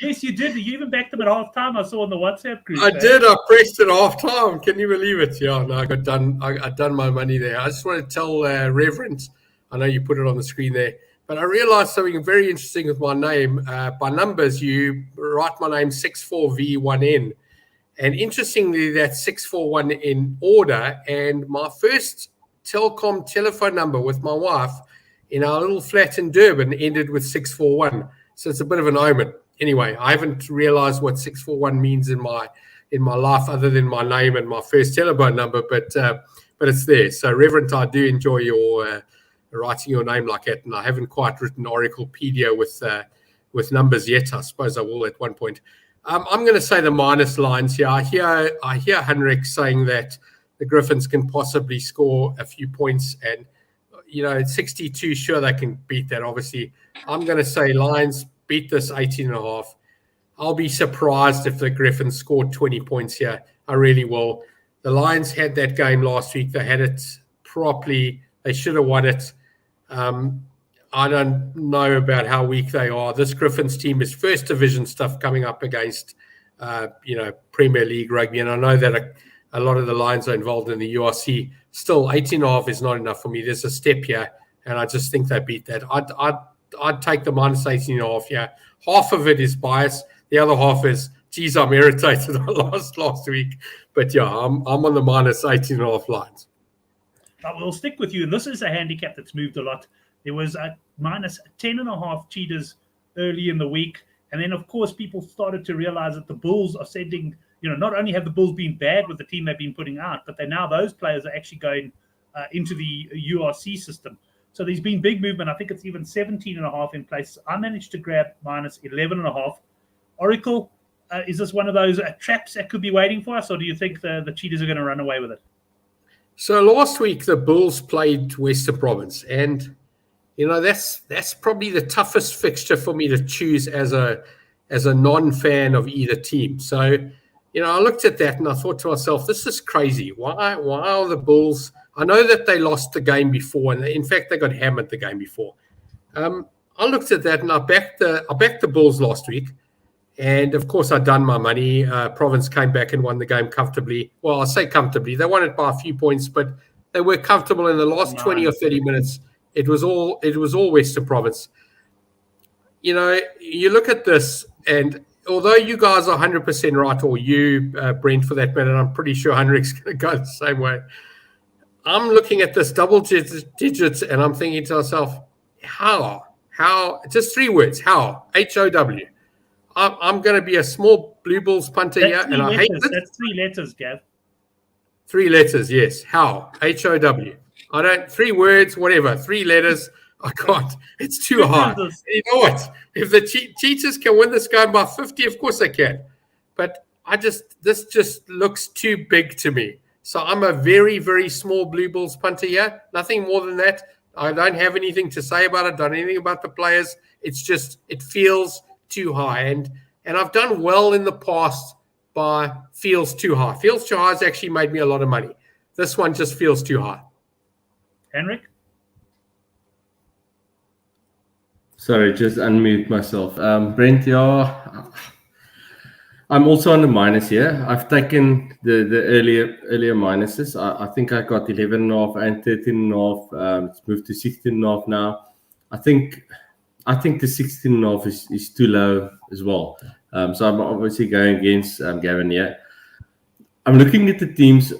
Yes, you did. You even backed them at half time. I saw on the WhatsApp group. I did. I pressed at half time. Can you believe it? Yeah, no, I got done. I done my money there. I just want to tell Reverend, I know you put it on the screen there, but I realized something very interesting with my name. By numbers, you write my name 64V1N. And interestingly, that's 641 in order. And my first Telcom telephone number with my wife in our little flat in Durban ended with 641. So it's a bit of an omen. Anyway, I haven't realized what 641 means in my life other than my name and my first telephone number, but it's there. So Reverend, I do enjoy your writing your name like that, and I haven't quite written Oraclepedia with numbers yet. I suppose I will at one point. I'm going to say the minus lines here. I hear Henrik saying that the Griffins can possibly score a few points, and at 62, sure they can beat that. Obviously, I'm going to say Lions beat this 18.5. I'll be surprised if the Griffins scored 20 points here. I really will. The Lions had that game last week. They had it properly. They should have won it. I don't know about how weak they are. This Griffins team is first division stuff coming up against, Premier League rugby. And I know that a lot of the Lions are involved in the URC. Still, 18.5 is not enough for me. There's a step here, and I just think they beat that. I'd take the minus 18.5 here. Half of it is bias. The other half is, geez, I'm irritated. I lost last week. But yeah, I'm on the minus 18.5 lines. We'll stick with you. And this is a handicap that's moved a lot. There was a minus 10.5 cheaters early in the week. And then, of course, people started to realize that the Bulls are sending, not only have the Bulls been bad with the team they've been putting out, but those players are actually going into the URC system. So there's been big movement. I think it's even 17.5 in place. I managed to grab minus 11.5. Oracle, is this one of those traps that could be waiting for us, or do you think the cheaters are going to run away with it? So last week, the Bulls played Western Province, and that's probably the toughest fixture for me to choose as a non-fan of either team. So, I looked at that and I thought to myself, this is crazy. Why are the Bulls? I know that they lost the game before, and in fact, they got hammered the game before. I looked at that and I backed the Bulls last week. And of course, I'd done my money. Province came back and won the game comfortably. Well, I say comfortably. They won it by a few points, but they were comfortable in the last 20 or 30 minutes. It was all Western Province. You look at this, and although you guys are 100% right, or you, Brent, for that matter, I'm pretty sure Henrik's going to go the same way. I'm looking at this double digits, and I'm thinking to myself, how? Just 3 words, how? HOW. I'm going to be a small Blue Bulls punter here, and I hate it. That's 3 letters, Gav. 3 letters, yes. How? HOW. I don't, 3 words, whatever. 3 letters. I can't. It's too hard. You know what? If the Cheetahs can win this game by 50, of course they can. But this just looks too big to me. So I'm a very, very small Blue Bulls punter here. Nothing more than that. I don't have anything to say about it. Don't know anything about the players. It's just, it feels too high. And I've done well in the past by feels too high. Feels too high has actually made me a lot of money. This one just feels too high. Henrik? Sorry, just unmute myself. Brent, I'm also on the minus here. I've taken the earlier minuses. I think I got 11.5 and 13.5. It's moved to 16.5 now. I think the 16.5 is too low as well. So I'm obviously going against Gavin here. I'm looking at the teams.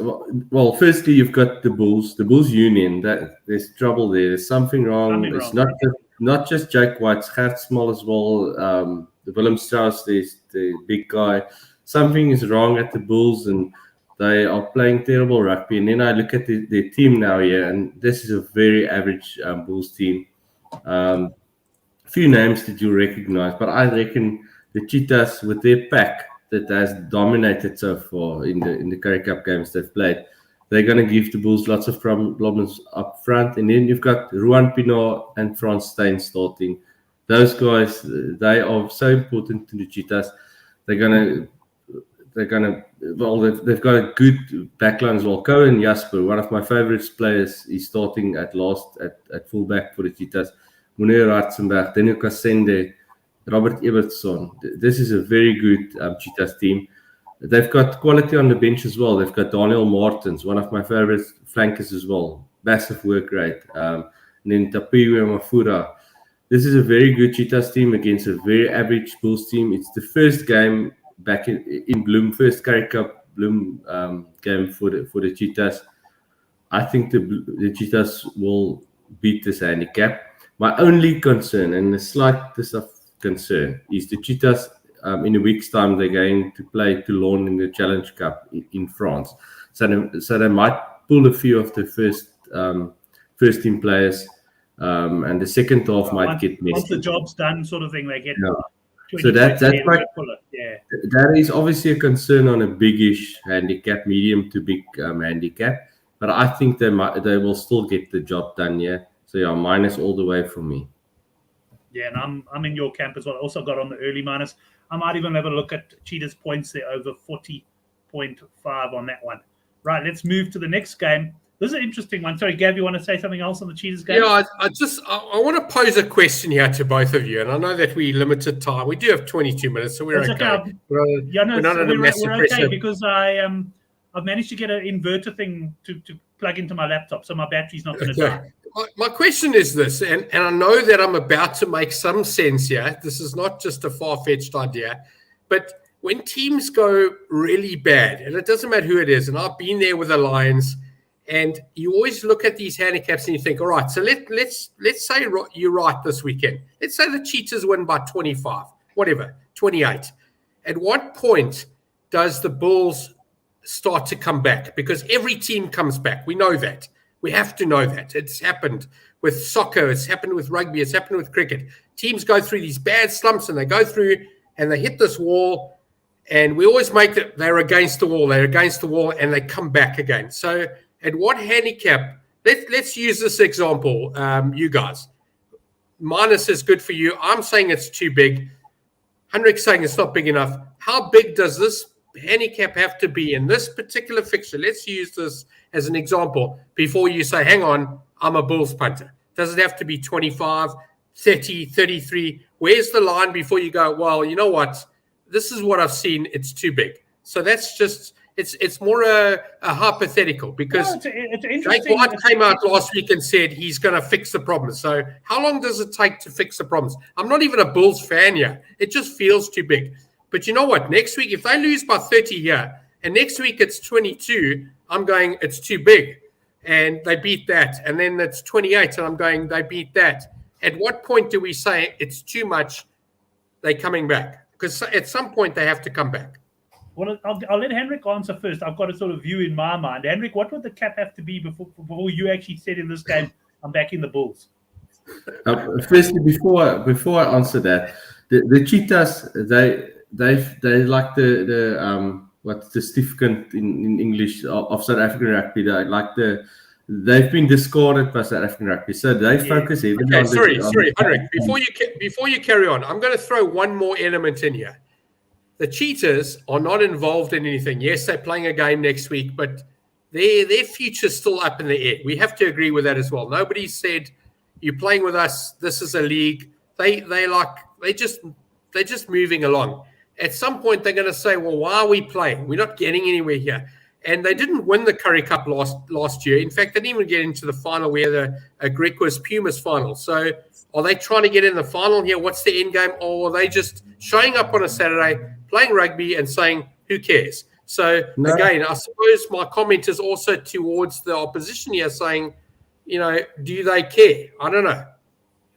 Well, firstly, you've got the Bulls Union. There's trouble there. There's something wrong. It's not just Jake White, Gert Small as well. The Willem Strauss, the big guy. Something is wrong at the Bulls, and they are playing terrible rugby. And then I look at their team now here, and this is a very average Bulls team. A few names that you recognize, but I reckon the Cheetahs with their pack that has dominated so far in the Currie Cup games they've played, they're going to give the Bulls lots of problems up front. And then you've got Ruan Pienaar and Frans Steyn starting. Those guys, they are so important to the Cheetahs. They've got a good backline as well. Cohen Jasper, one of my favorite players, is starting at fullback for the Cheetahs. Munir Ratzenberg, Daniel Kasende, Robert Ebertson. This is a very good Cheetahs team. They've got quality on the bench as well. They've got Daniel Martins, one of my favorite flankers as well. Massive work rate. And then Tapiwe Mafura. This is a very good Cheetahs team against a very average Bulls team. It's the first game back in Bloom, first Currie Cup Bloom game for the Cheetahs. I think the Cheetahs will beat this handicap. My only concern, and the slightest of concern, is the Cheetahs in a week's time they're going to play Toulon in the Challenge Cup in France. So they might pull a few of the first team players, and the second half might get messy. Once the job's done, sort of thing, they get. Yeah. So that is obviously a concern on a biggish handicap, medium to big handicap. But I think they will still get the job done. Yeah. So yeah, minus all the way for me. Yeah, and I'm in your camp as well. I also got on the early minus. I might even have a look at Cheetah's points there, over 40.5 on that one. Right, let's move to the next game. This is an interesting one. Sorry, Gav, you want to say something else on the Cheetahs game? Yeah, I want to pose a question here to both of you, and I know that we limited time. We do have 22 minutes, so we're okay. We're okay because I've managed to get an inverter thing to plug into my laptop, so my battery's not going to die. My question is this, and I know that I'm about to make some sense here. This is not just a far-fetched idea, but when teams go really bad, and it doesn't matter who it is, and I've been there with the Lions, and you always look at these handicaps and you think, all right, so let's say you're right this weekend. Let's say the Cheetahs win by 25, whatever, 28. At what point does the Bulls start to come back? Because every team comes back. We know that. We have to know that. It's happened with soccer. It's happened with rugby. It's happened with cricket. Teams go through these bad slumps and they go through and they hit this wall. And we always make that they're against the wall. They're against the wall and they come back again. So at what handicap? Let's use this example, you guys. Minus is good for you. I'm saying it's too big. Hendrik's saying it's not big enough. How big does this handicap have to be in this particular fixture? Let's use this as an example before you say, hang on, I'm a Bulls punter. Does it have to be 25, 30, 33? Where's the line before you go, well, you know what? This is what I've seen. It's too big. So that's just, it's more a hypothetical because Jake White came out last week and said he's going to fix the problems. So how long does it take to fix the problems? I'm not even a Bulls fan here. It just feels too big. But you know what? Next week, if they lose by 30 here, and next week it's 22, I'm going, it's too big. And they beat that. And then it's 28, and I'm going, they beat that. At what point do we say it's too much, they're coming back? because at some point they have to come back. Well, I'll let Henrik answer first. I've got a sort of view in my mind. Henrik, what would the cap have to be before you actually said in this game, I'm backing the Bulls? Firstly, before I answer that, the Cheetahs, they like the what's the significant in English of South African rugby. They've been discarded by South African rugby, so they focus heavily on. Sorry, Henrik. Before you carry on, I'm going to throw one more element in here. The Cheetahs are not involved in anything. Yes, they're playing a game next week, but their future's still up in the air. We have to agree with that as well. Nobody said you're playing with us. This is a league. They're just moving along. At some point, they're going to say, "Well, why are we playing? We're not getting anywhere here." And they didn't win the Currie Cup last year. In fact, they didn't even get into the final where the Griquas Pumas final. So, are they trying to get in the final here? What's the end game? Or are they just showing up on a Saturday, playing rugby, and saying, "Who cares?" So again, I suppose my comment is also towards the opposition here, saying, do they care? I don't know.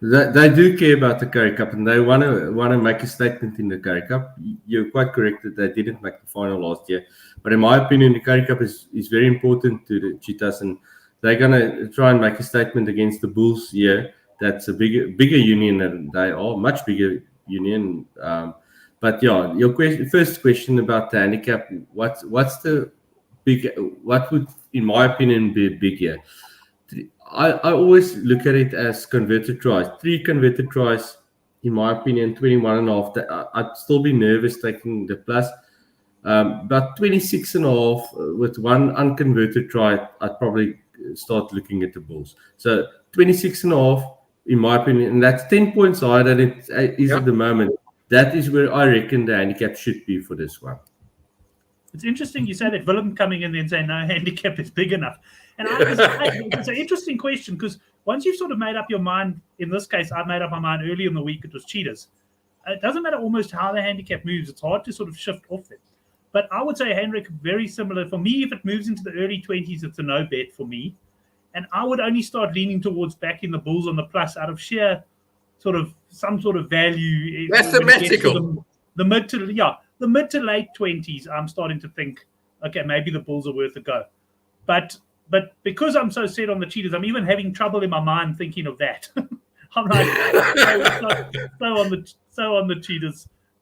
They do care about the Currie Cup, and they want to make a statement in the Currie Cup. You're quite correct that they didn't make the final last year, but in my opinion, the Currie Cup is very important to the Cheetahs, and they're going to try and make a statement against the Bulls here. That's a bigger union than they are, much bigger union. But yeah, your first question about the handicap, what would, in my opinion, be big here? I always look at it as converted tries. 3 converted tries, in my opinion, 21.5. I'd still be nervous taking the plus. But 26.5 with 1 unconverted try, I'd probably start looking at the Bulls. So 26.5, in my opinion, and that's 10 points higher than it is at the moment. That is where I reckon the handicap should be for this one. It's interesting you say that Willem coming in there and saying no handicap is big enough. And it's an interesting question because once you've sort of made up your mind, in this case, I made up my mind early in the week, it was Cheetahs. It doesn't matter almost how the handicap moves. It's hard to sort of shift off it. But I would say, Henrik, very similar. For me, if it moves into the early 20s, it's a no bet for me. And I would only start leaning towards backing the Bulls on the plus out of sheer sort of some sort of value. Mathematical. The mid to late 20s, I'm starting to think, okay, maybe the Bulls are worth a go. But because I'm so set on the Cheetahs, I'm even having trouble in my mind thinking of that. I'm like, so on the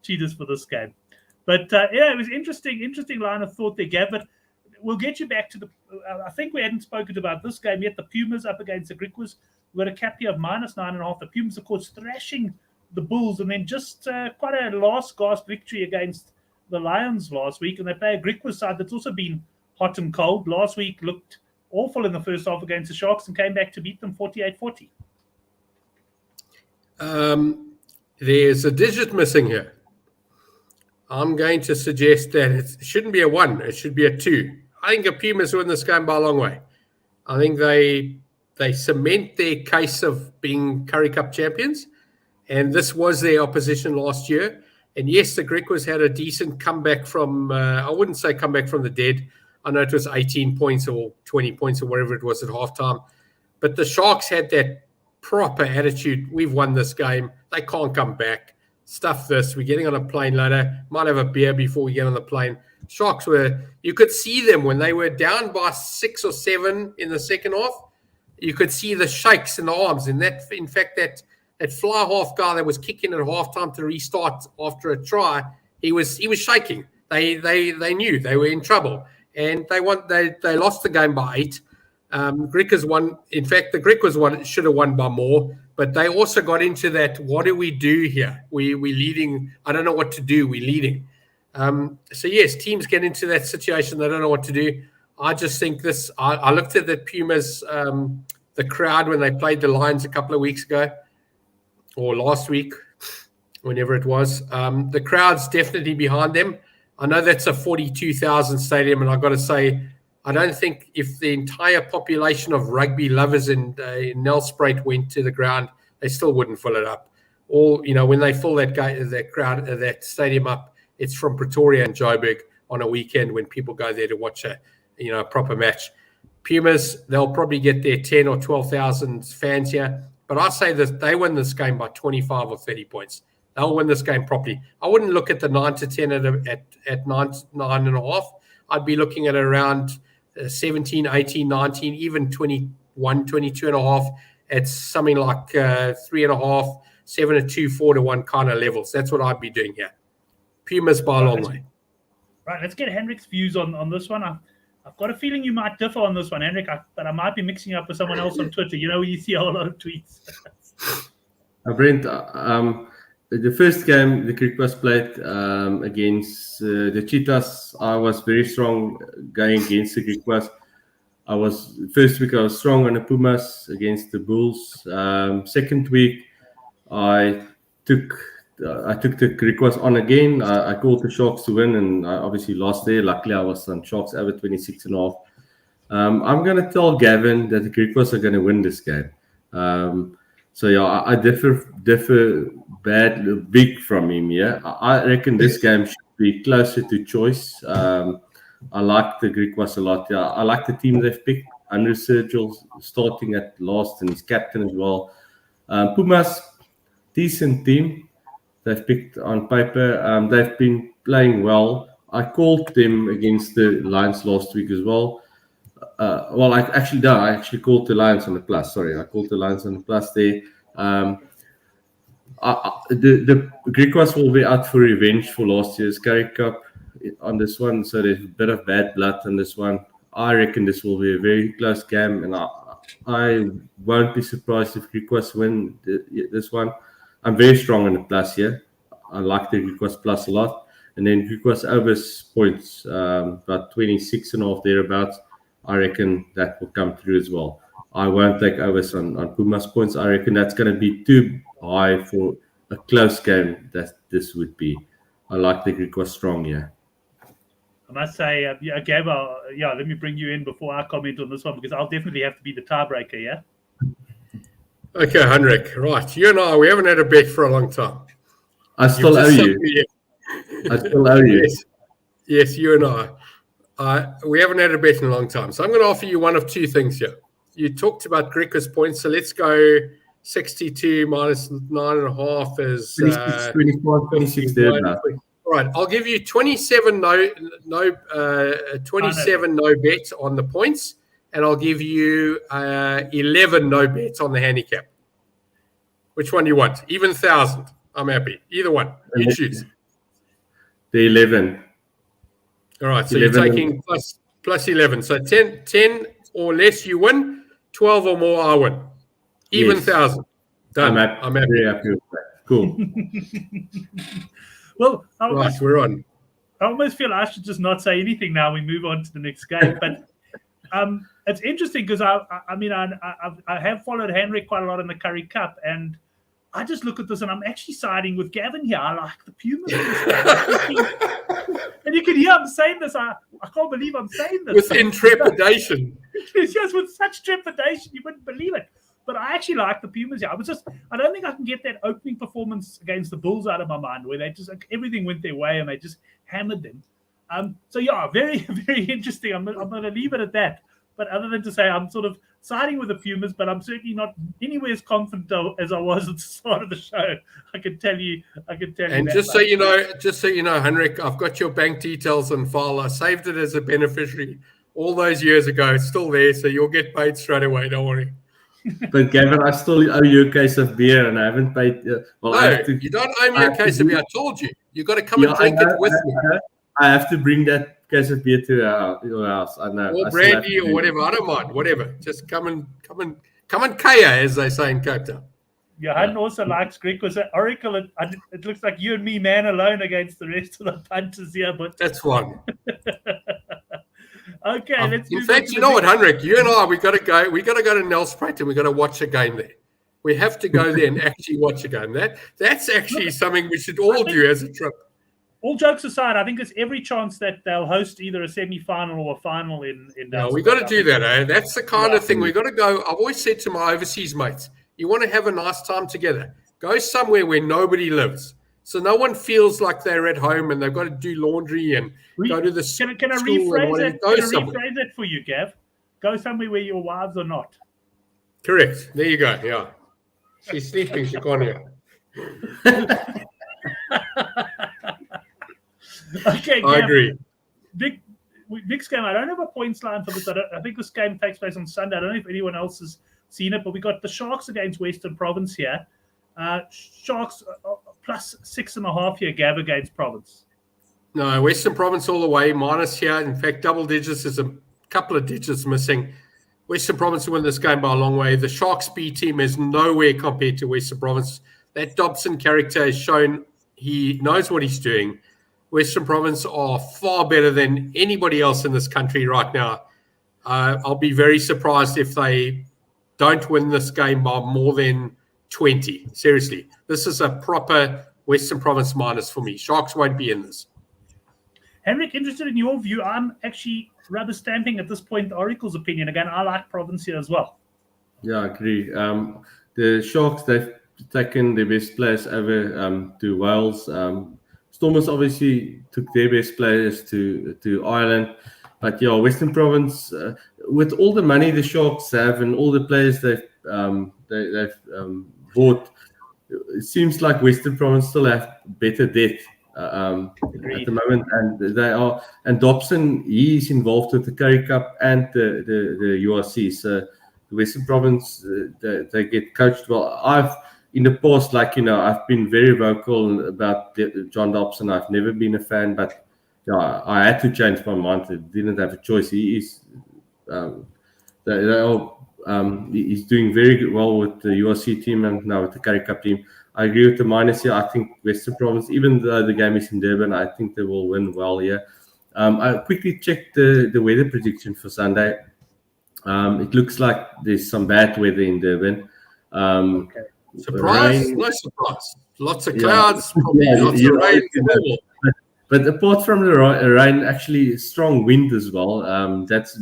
Cheetahs for this game. But it was interesting line of thought there, Gav. But we'll get you back to the. I think we hadn't spoken about this game yet. The Pumas up against the Griquas. We've got a cap here of -9.5. The Pumas, of course, thrashing the Bulls, and then just quite a last gasp victory against the Lions last week. And they play a Griquas side that's also been hot and cold. Last week looked awful in the first half against the Sharks and came back to beat them 48-40. There's a digit missing here. I'm going to suggest that it shouldn't be a 1. It should be a 2. I think the Pumas win this game by a long way. I think they cement their case of being Currie Cup champions. And this was their opposition last year. And yes, the Griquas had a decent comeback from, I wouldn't say comeback from the dead. I know it was 18 points or 20 points or whatever it was at halftime. But the Sharks had that proper attitude. We've won this game. They can't come back. Stuff this. We're getting on a plane later. Might have a beer before we get on the plane. Sharks you could see them when they were down by 6 or 7 in the second half. You could see the shakes in the arms. And that fly half guy that was kicking at halftime to restart after a try, he was shaking. They knew they were in trouble, and they lost the game by 8. Griquas won. In fact, the Griquas should have won by more, but they also got into that. What do we do here? We're leading. I don't know what to do. We're leading. So yes, teams get into that situation. They don't know what to do. I just think this. I looked at the Pumas, the crowd when they played the Lions a couple of weeks ago. Or last week, whenever it was. The crowd's definitely behind them. I know that's a 42,000 stadium, and I've got to say, I don't think if the entire population of rugby lovers in Nelspruit went to the ground, they still wouldn't fill it up. When they fill that stadium up, it's from Pretoria and Joburg on a weekend when people go there to watch a proper match. Pumas, they'll probably get their 10 or 12,000 fans here. But I say that they win this game by 25 or 30 points. They'll win this game properly. I wouldn't look at the 9-10 at 9.5. I'd be looking at around 17, 18, 19, even 21, 22.5 at something like 3.5, 7-2, 4-1 kind of levels. That's what I'd be doing here. Pumas by a long way. Right, let's get Hendrik's views on this one. I've got a feeling you might differ on this one, Hendrik, but I might be mixing up with someone else on Twitter. You know, you see a whole lot of tweets. Brent, the first game the Crickets played against the Cheetahs, I was very strong going against the Crickets. First week I was strong on the Pumas against the Bulls. Second week I took the Crickets on again. I called the Sharks to win, and I obviously lost there. Luckily I was on Sharks over 26.5. I'm going to tell Gavin that the Crickets are going to win this game. So yeah, I differ big from him. Yeah, I reckon this game should be closer to choice. I like the Griquas a lot. Yeah, I like the team they've picked. Andrew Sergil starting at last and his captain as well. Pumas, decent team they've picked on paper. They've been playing well. I called them against the Lions last week as well. I actually called the Lions on the plus. Sorry, I called the Lions on the plus there. The Griquas will be out for revenge for last year's Currie Cup on this one, so there's a bit of bad blood on this one. I reckon this will be a very close game, and I won't be surprised if Griquas win this one. I'm very strong on the plus here. I like the Griquas plus a lot, and then Griquas overs points, about 26.5 thereabouts. I reckon that will come through as well. I won't take overs on Pumas points. I reckon that's going to be too high for a close game that this would be. I like the Griquas strong here. I must say, Gabba, let me bring you in before I comment on this one, because I'll definitely have to be the tiebreaker, yeah? Okay, Hendrik, right. You and I, we haven't had a bet for a long time. I still owe you. I still owe you. Yes, you and I. We haven't had a bet in a long time. So I'm going to offer you one of two things here. You talked about Griquas points, so let's go 62 minus 9.5 is 24, 26 there now. Right, I'll give you 27 no bet on the points, and I'll give you 11 no bets on the handicap. Which one do you want? Even 1,000. I'm happy. Either one. You choose. The 11. All right, so you're taking plus 11. So 10 or less you win, 12 or more I win. Even 1,000. Done. I'm happy. Very happy with that. Cool. Well, we're on. I almost feel I should just not say anything now. We move on to the next game. But it's interesting because I have followed Hendrik quite a lot in the Currie Cup, and I just look at this and I'm actually siding with Gavin here. I like the Pumas. And you can hear I'm saying this. I can't believe I'm saying this. With intrepidation. It's just with such trepidation, you wouldn't believe it. But I actually like the Pumas here. I don't think I can get that opening performance against the Bulls out of my mind, where they just everything went their way and they just hammered them. Very, very interesting. I'm going to leave it at that. But other than to say, I'm sort of siding with the Pumas, but I'm certainly not anywhere as confident as I was at the start of the show. I can tell you. And just so you know, Hendrik, I've got your bank details on file. I saved it as a beneficiary all those years ago. It's still there, so you'll get paid straight away. Don't worry. But Gavin, I still owe you a case of beer, and I haven't paid. You don't owe me a case of beer. I told you. You got to come and drink it with me. I have to bring that case of beer to your house. I know. Or brandy or whatever. I don't mind. Whatever. Just come and kaya, as they say in Cape Town. Johan also likes Greek. Was at Oracle? It looks like you and me, man alone, against the rest of the punters here. But that's fine. Okay, let's. In fact, you know what, Hendrik? You and I, we got to go. We got to go to Nelspruit and we got to watch a game there. We have to go there and actually watch a game. That's actually something we should all do as a trip. All jokes aside, I think there's every chance that they'll host either a semi-final or a final in No, we got to do that. Eh? That's the kind of thing we got to go. I've always said to my overseas mates, you want to have a nice time together. Go somewhere where nobody lives. So no one feels like they're at home and they've got to do laundry and go to the school. Can I rephrase it for you, Gav? Go somewhere where your wives are not. Correct. There you go. Yeah. She's sleeping. She can't hear. Okay, I agree. Next game, I don't have a points line for this. I think this game takes place on Sunday. I don't know if anyone else has seen it, but we got the Sharks against Western Province here. Sharks plus 6.5 here, Gav against Province. No, Western Province all the way, minus here. In fact, double digits is a couple of digits missing. Western Province win this game by a long way. The Sharks B team is nowhere compared to Western Province. That Dobson character has shown he knows what he's doing. Western Province are far better than anybody else in this country right now. I'll be very surprised if they don't win this game by more than 20. Seriously, this is a proper Western Province minus for me. Sharks won't be in this. Henrik, interested in your view. I'm actually rather stamping at this point Oracle's opinion. Again, I like Province here as well. Yeah, I agree. The Sharks, they've taken their best players over to Wales. Stormers obviously took their best players to Ireland. But yeah, Western Province, with all the money the Sharks have and all the players they've bought, it seems like Western Province still have better depth at the moment. And they are, and Dobson, he's involved with the Currie Cup and the URC. So the Western Province, they get coached well. In the past, I've been very vocal about John Dobson. I've never been a fan, but yeah, I had to change my mind. I didn't have a choice. He is, he's doing very well with the URC team and now with the Currie Cup team. I agree with the minus here. I think Western Province, even though the game is in Durban, I think they will win well here. I quickly checked the weather prediction for Sunday. It looks like there's some bad weather in Durban. Okay. Surprise? Rain. No surprise. Lots of clouds, probably lots of Right. rain. But apart from the rain, actually strong wind as well. That's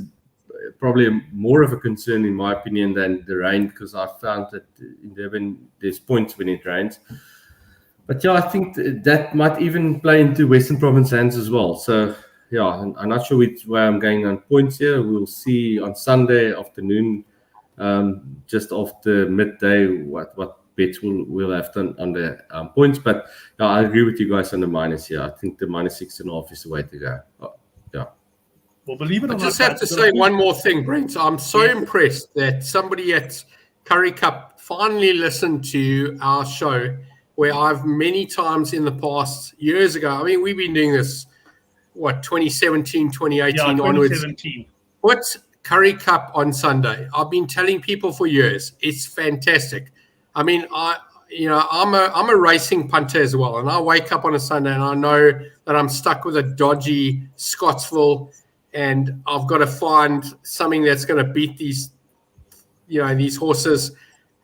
probably more of a concern in my opinion than the rain, because I found that in Durban there's points when it rains. But yeah, I think that might even play into Western Province hands as well. So yeah, I'm not sure which way I'm going on points here. We'll see on Sunday afternoon, just after midday, what bets we'll have done on the points. But yeah, I agree with you guys on the minus here. I think the minus 6.5 is the way to go. Yeah. Well, believe it or not, I just have to say one more thing, Brent. I'm so impressed that somebody at Currie Cup finally listened to our show, where I've many times in the past, years ago, I mean, we've been doing this, 2017, 2018 onwards. 2017. What's Currie Cup on Sunday? I've been telling people for years. It's fantastic. I mean, I'm a racing punter as well, and I wake up on a Sunday and I know that I'm stuck with a dodgy Scottsville, and I've got to find something that's going to beat these horses.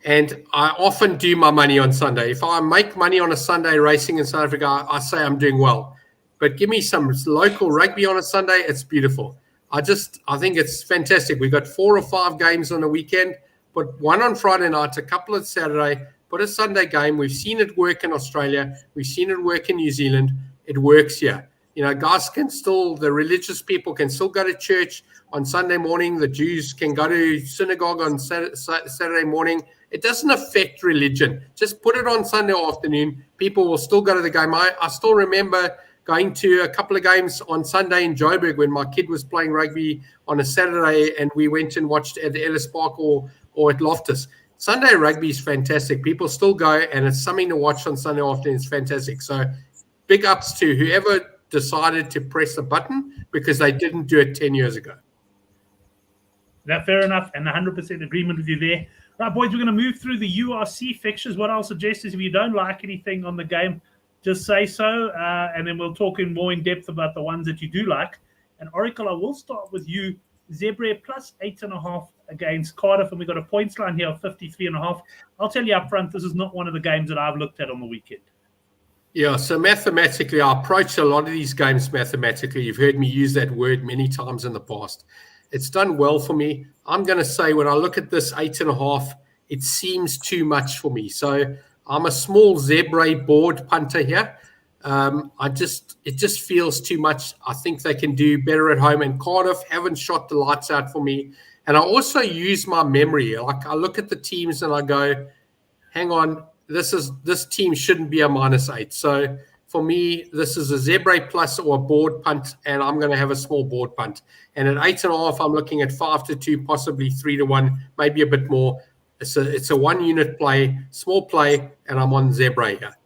And I often do my money on Sunday. If I make money on a Sunday racing in South Africa, I say I'm doing well. But give me some local rugby on a Sunday, it's beautiful. I think it's fantastic. We've got 4 or 5 games on the weekend, but one on Friday night, a couple on Saturday, but a Sunday game. We've seen it work in Australia. We've seen it work in New Zealand. It works here. Guys the religious people can still go to church on Sunday morning. The Jews can go to synagogue on Saturday morning. It doesn't affect religion. Just put it on Sunday afternoon. People will still go to the game. I still remember going to a couple of games on Sunday in Joburg when my kid was playing rugby on a Saturday, and we went and watched at Ellis Park or at Loftus. Sunday rugby is fantastic. People still go, and it's something to watch on Sunday afternoon. It's fantastic. So big ups to whoever decided to press the button, because they didn't do it 10 years ago. That's fair enough, and 100% agreement with you there. Right, boys, we're going to move through the URC fixtures. What I'll suggest is, if you don't like anything on the game, just say so, and then we'll talk in more in depth about the ones that you do like. And Oracle, I will start with you. Zebre plus 8.5 against Cardiff, and we've got a points line here of 53.5. I'll tell you up front, this is not one of the games that I've looked at on the weekend. Yeah, so mathematically, I approach a lot of these games mathematically. You've heard me use that word many times in the past. It's done well for me. I'm going to say, when I look at this 8.5, it seems too much for me. So I'm a small Zebre board punter here. It just feels too much. I think they can do better at home, and Cardiff haven't shot the lights out for me. And I also use my memory. Like, I look at the teams and I go, hang on, this team shouldn't be a -8. So for me, this is a zebra plus or a board punt, and I'm going to have a small board punt. And at 8.5, I'm looking at 5-2, possibly 3-1, maybe a bit more. It's a 1-unit play, small play, and I'm on zebra here.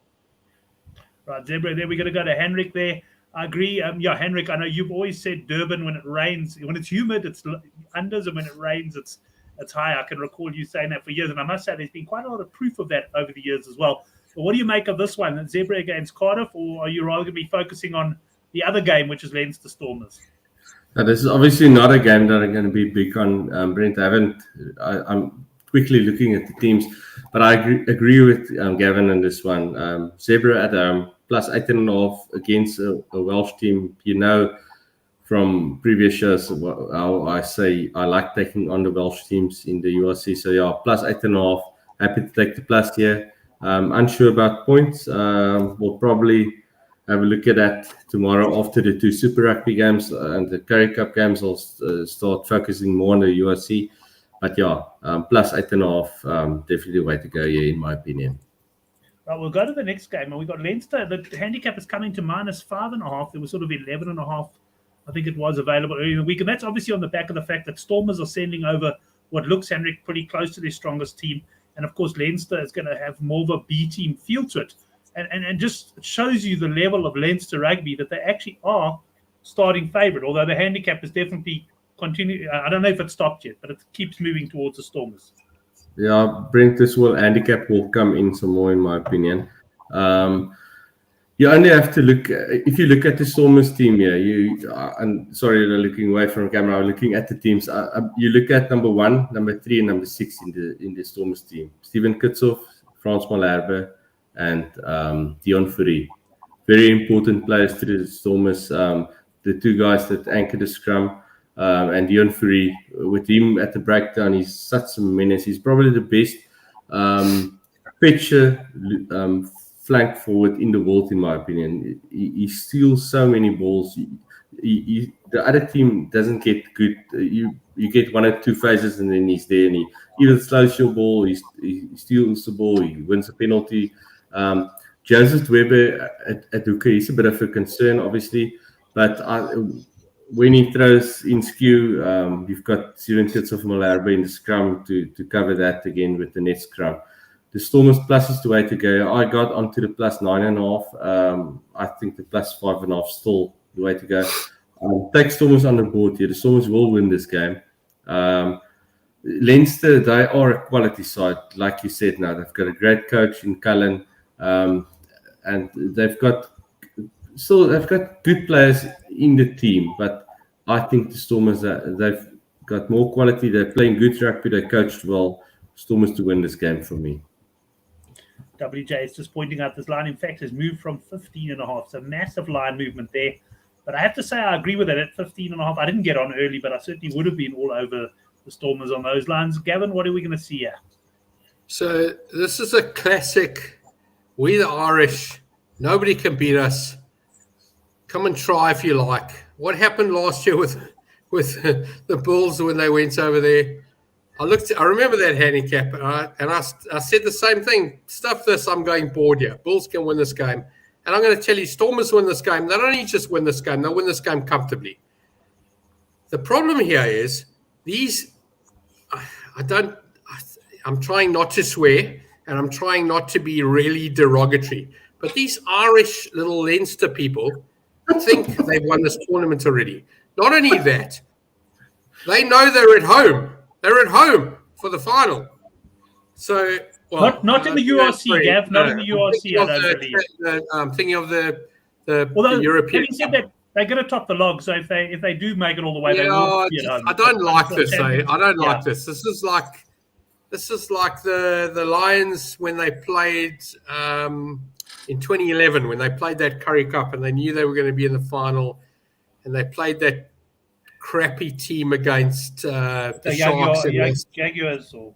Right, zebra there. We're going to go to Henrik there. I agree. Henrik, I know you've always said Durban when it rains, when it's humid, it's unders, and when it rains, it's high. I can recall you saying that for years, and I must say there's been quite a lot of proof of that over the years as well. But what do you make of this one, Zebra against Cardiff, or are you rather going to be focusing on the other game, which is Leinster Stormers? Now, this is obviously not a game that I'm going to be big on, Brent. I'm quickly looking at the teams, but I agree with Gavin on this one. Zebra at plus 8.5 against a Welsh team. You know from previous shows how I say I like taking on the Welsh teams in the URC. So yeah, plus 8.5. Happy to take the plus here. Unsure about points. We'll probably have a look at that tomorrow after the 2 Super Rugby games and the Currie Cup games. I'll start focusing more on the URC. But yeah, plus 8.5, definitely the way to go here, in my opinion. Right, we'll go to the next game. And we've got Leinster. The handicap is coming to minus 5.5. There was sort of 11.5, I think it was, available earlier in the week. And that's obviously on the back of the fact that Stormers are sending over what looks, Henrik, pretty close to their strongest team. And of course, Leinster is going to have more of a B team feel to it. And just shows you the level of Leinster rugby that they actually are starting favourite, although the handicap is definitely continue. I don't know if it stopped yet, but it keeps moving towards the Stormers. Yeah, Brent, handicap will come in some more, in my opinion. You only have to look, if you look at the Stormers team here, and sorry, looking away from the camera, looking at the teams, you look at number 1, number 3, and number 6 in the Stormers team. Steven Kitshoff, Frans Malherbe, and Dion Fourie. Very important players to the Stormers. The 2 guys that anchor the scrum. And Dion Fourie, with him at the breakdown, he's such a menace. He's probably the best pitcher flank forward in the world, in my opinion. He steals so many balls. The other team doesn't get good. You get 1 or 2 phases, and then he's there, and he either slows your ball, he steals the ball, he wins a penalty. Joseph Weber at hooker, he's a bit of a concern, obviously, but when he throws in skew, you've got Steven Kitshoff Malherbe in the scrum to cover that again with the net scrum. The Stormers plus is the way to go. I got onto the plus 9.5. I think the plus 5.5 still the way to go. Take Stormers on the board here. The Stormers will win this game. Leinster, they are a quality side, like you said. Now they've got a great coach in Cullen, and they've got good players in the team, but I think the Stormers, they've got more quality. They're playing good rugby. They coached well. Stormers to win this game for me. WJ is just pointing out this line, in fact, has moved from 15.5. So massive line movement there. But I have to say I agree with it at 15.5. I didn't get on early, but I certainly would have been all over the Stormers on those lines. Gavin, what are we going to see here? So this is a classic. We the Irish, nobody can beat us. Come and try if you like. What happened last year with the Bulls when they went over there? I remember that handicap, and I said the same thing. Stuff this, I'm going board here. Bulls can win this game. And I'm going to tell you, Stormers win this game. They don't only just win this game, they'll win this game comfortably. The problem here is I'm trying not to swear, and I'm trying not to be really derogatory, but these Irish little Leinster people think they've won this tournament already. Not only that, they know they're at home. They're at home for the final. So, well, not in the URC, Gav. Not in the URC. I'm thinking of the European. Having said that, they're going to top the log. So if they do make it all the way, they will be at home. I don't like this. I don't like this. This is like the Lions when they played in 2011 when they played that Currie Cup and they knew they were going to be in the final, and they played that crappy team against the Sharks. Jaguars or...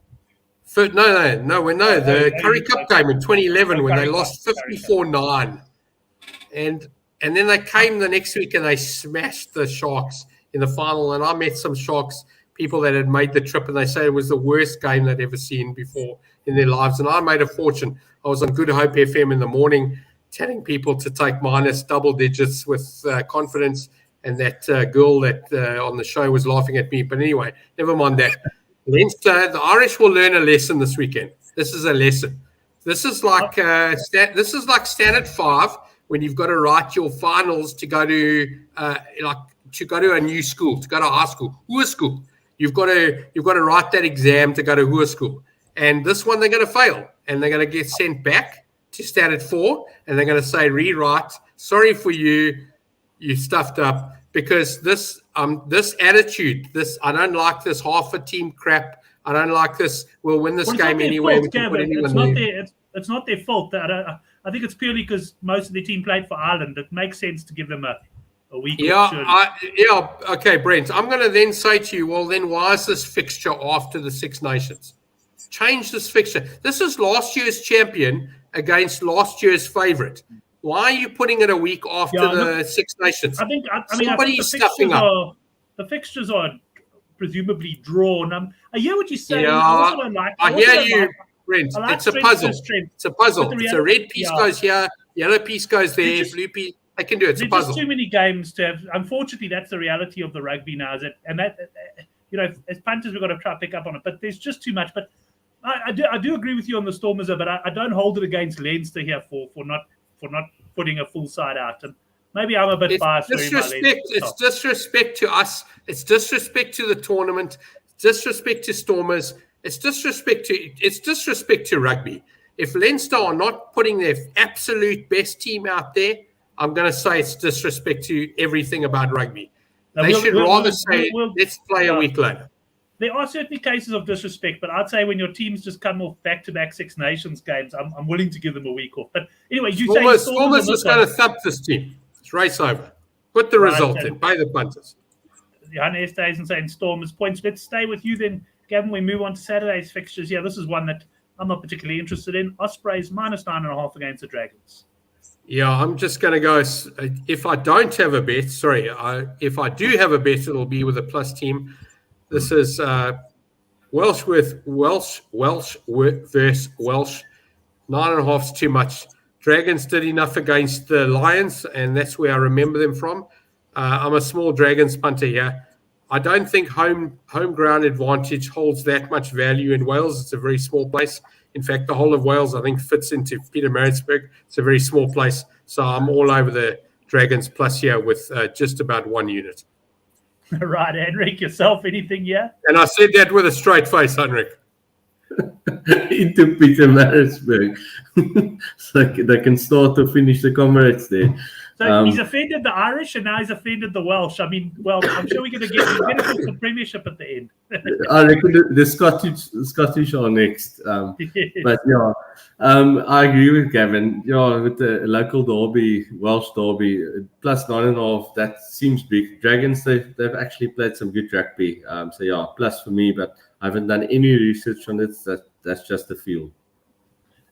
The Currie Cup game in 2011 when they lost 54-9. And then they came the next week and they smashed the Sharks in the final. And I met some Sharks people that had made the trip, and they say it was the worst game they'd ever seen before in their lives. And I made a fortune. I was on Good Hope FM in the morning telling people to take minus double digits with confidence, and that girl that on the show was laughing at me. But anyway, never mind that. Leinster, the Irish will learn a lesson this weekend. This is a lesson. This is like standard 5 when you've got to write your finals to go to a new school, to go to high school, UR school. You've got to write that exam to go to UR school. And this one they're going to fail, and they're going to get sent back to standard 4, and they're going to say, rewrite, sorry for you stuffed up, because this attitude, I don't like this half a team crap. I don't like this. We'll win this game anyway. It's not their fault. I think it's purely because most of the team played for Ireland. It makes sense to give them a week. Okay, Brent. I'm going to then say to you, well, then why is this fixture after the Six Nations? Change this fixture. This is last year's champion against last year's favourite. Why are you putting it a week after the Six Nations? I think somebody's stuffing up. The fixtures are presumably drawn. I hear what you're saying. I hear you, Brent. It's a puzzle. It's a puzzle. It's a red piece goes here, yellow piece goes there, blue piece. They can do it. It's a puzzle. There's just too many games to have. Unfortunately, that's the reality of the rugby now. As punters, we've got to try to pick up on it. But there's just too much. But I do agree with you on the Stormers, but I don't hold it against Leinster here for not putting a full side out. And maybe I'm a bit biased. It's disrespect to us. It's disrespect to the tournament. It's disrespect to Stormers. It's disrespect to rugby. If Leinster are not putting their absolute best team out there, I'm going to say it's disrespect to everything about rugby. They should rather say, let's play a week later. There are certainly cases of disrespect, but I'd say when your teams just come off back-to-back Six Nations games, I'm willing to give them a week off. But anyway, Stormers is going to thump this team. It's race over. Put the result in. Pay the punters. Johan Esthuizen saying Stormers points. Let's stay with you then, Gavin. We move on to Saturday's fixtures. Yeah, this is one that I'm not particularly interested in. Ospreys -9.5 against the Dragons. Yeah, I'm just going to go. If I don't have a bet, if I do have a bet, it'll be with a plus team. This is Welsh versus Welsh. 9.5 is too much. Dragons did enough against the Lions, and that's where I remember them from. I'm a small Dragons punter here. I don't think home ground advantage holds that much value in Wales. It's a very small place. In fact, the whole of Wales, I think, fits into Pietermaritzburg. It's a very small place. So I'm all over the Dragons plus here with just about 1 unit. Right, Henrik, yourself, anything here? And I said that with a straight face, Henrik. Into Pietermaritzburg. So they can start to finish the comrades there. So he's offended the Irish and now he's offended the Welsh. I mean, well, I'm sure we're going to get the premiership at the end. I reckon the Scottish are next. But yeah, I agree with Gavin. Yeah, with the local derby, Welsh derby, plus 9.5, that seems big. Dragons, they've actually played some good rugby. So yeah, plus for me, but I haven't done any research on it. That's just a feel.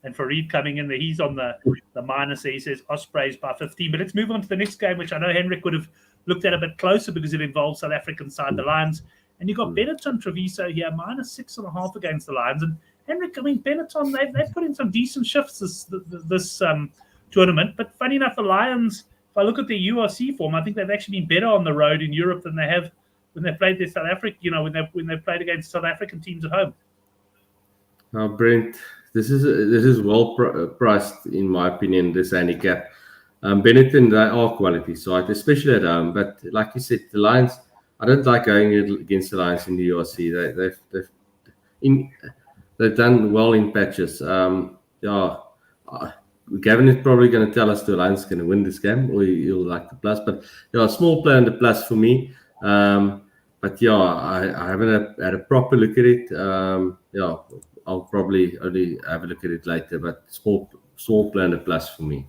And Fareed coming in there, he's on the minus. He says Ospreys by 15. But let's move on to the next game, which I know Henrik would have looked at a bit closer because it involves South African side, the Lions. And you've got Benetton Treviso here, -6.5 against the Lions. And Henrik, I mean, Benetton, they've put in some decent shifts this tournament. But funny enough, the Lions, if I look at their URC form, I think they've actually been better on the road in Europe than they have when they played their South Africa, when they played against South African teams at home. Now, Brent, this is well priced in my opinion. This handicap, Benetton, they are quality side, especially at home. But like you said, the Lions, I don't like going against the Lions in the URC. They've done well in patches. Gavin is probably going to tell us the Lions are going to win this game, or he'll like the plus. But yeah, small play on the plus for me. But yeah, I haven't had a proper look at it. I'll probably only have a look at it later, but small play on the plus for me.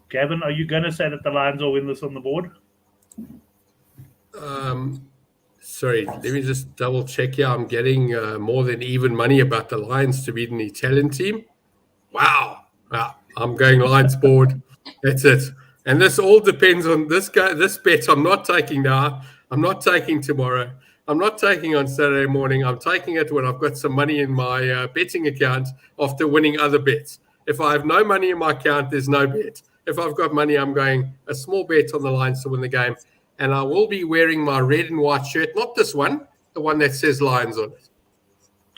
Gavin, are you going to say that the Lions will win this on the board? Sorry, let me just double check here. I'm getting more than even money about the Lions to beat an Italian team. Wow. I'm going Lions board. That's it. And this all depends on this guy. This bet I'm not taking now. I'm not taking tomorrow. I'm not taking on Saturday morning. I'm taking it when I've got some money in my betting account after winning other bets. If I have no money in my account, there's no bet. If I've got money, I'm going a small bet on the Lions to win the game. And I will be wearing my red and white shirt, not this one, the one that says Lions on it.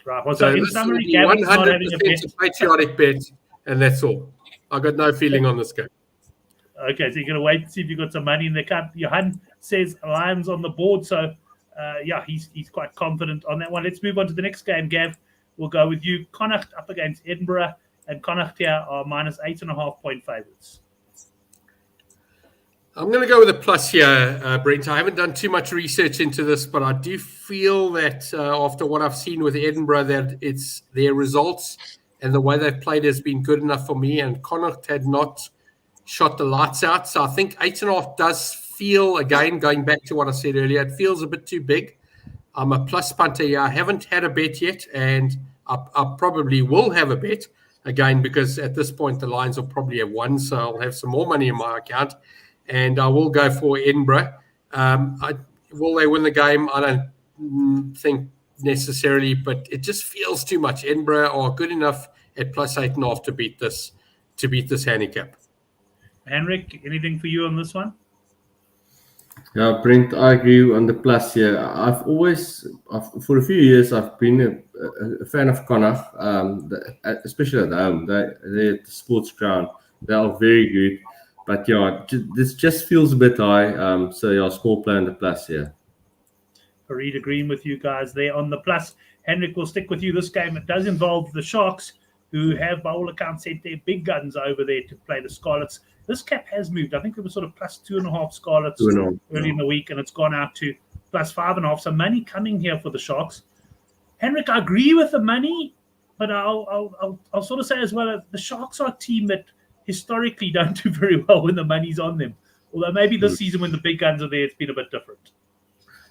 Right. Well, so in this summary, will be Gavin's not 100% having a bet. a patriotic bet, and that's all. I got no feeling on this game. Okay, so you're going to wait and see if you've got some money in the cup. Johan says Lions on the board. So, he's quite confident on that one. Let's move on to the next game, Gav. We'll go with you. Connacht up against Edinburgh. And Connacht here are minus 8.5 point favourites. I'm going to go with a plus here, Brent. I haven't done too much research into this, but I do feel that after what I've seen with Edinburgh, that it's their results and the way they've played has been good enough for me. And Connacht had not shot the lights out. So I think 8.5 does feel, again, going back to what I said earlier, it feels a bit too big. I'm a plus punter here. I haven't had a bet yet, and I probably will have a bet, again, because at this point the Lions will probably have won, so I'll have some more money in my account. And I will go for Edinburgh. Will they win the game? I don't think necessarily, but it just feels too much. Edinburgh are good enough at plus 8.5 to beat this handicap. Henrik, anything for you on this one? Yeah, Brent, I agree on the plus here. For a few years, I've been a fan of Connacht, especially at home. They're at the sports ground. They are very good. But this just feels a bit high. So small play on the plus here. Fareed agreeing with you guys there on the plus. Henrik will stick with you this game. It does involve the Sharks, who have, by all accounts, sent their big guns over there to play the Scarlets. This cap has moved. I think it was sort of plus 2.5 Scarlets early in the week, and it's gone out to plus 5.5. So money coming here for the Sharks. Henrik, I agree with the money, but I'll sort of say as well, the Sharks are a team that historically don't do very well when the money's on them. Although maybe this season when the big guns are there, it's been a bit different.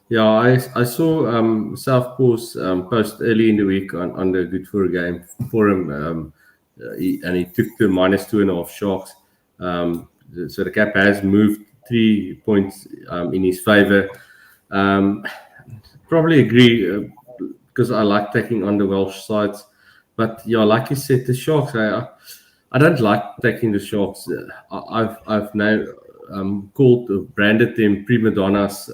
Yeah, I saw Southpaw's post early in the week on the Good for a Game forum, and he took the minus 2.5 Sharks. So the cap has moved 3 points in his favour. Probably agree because I like taking on the Welsh sides. But like you said, the Sharks, I don't like taking the Sharks. I've now branded them prima donnas.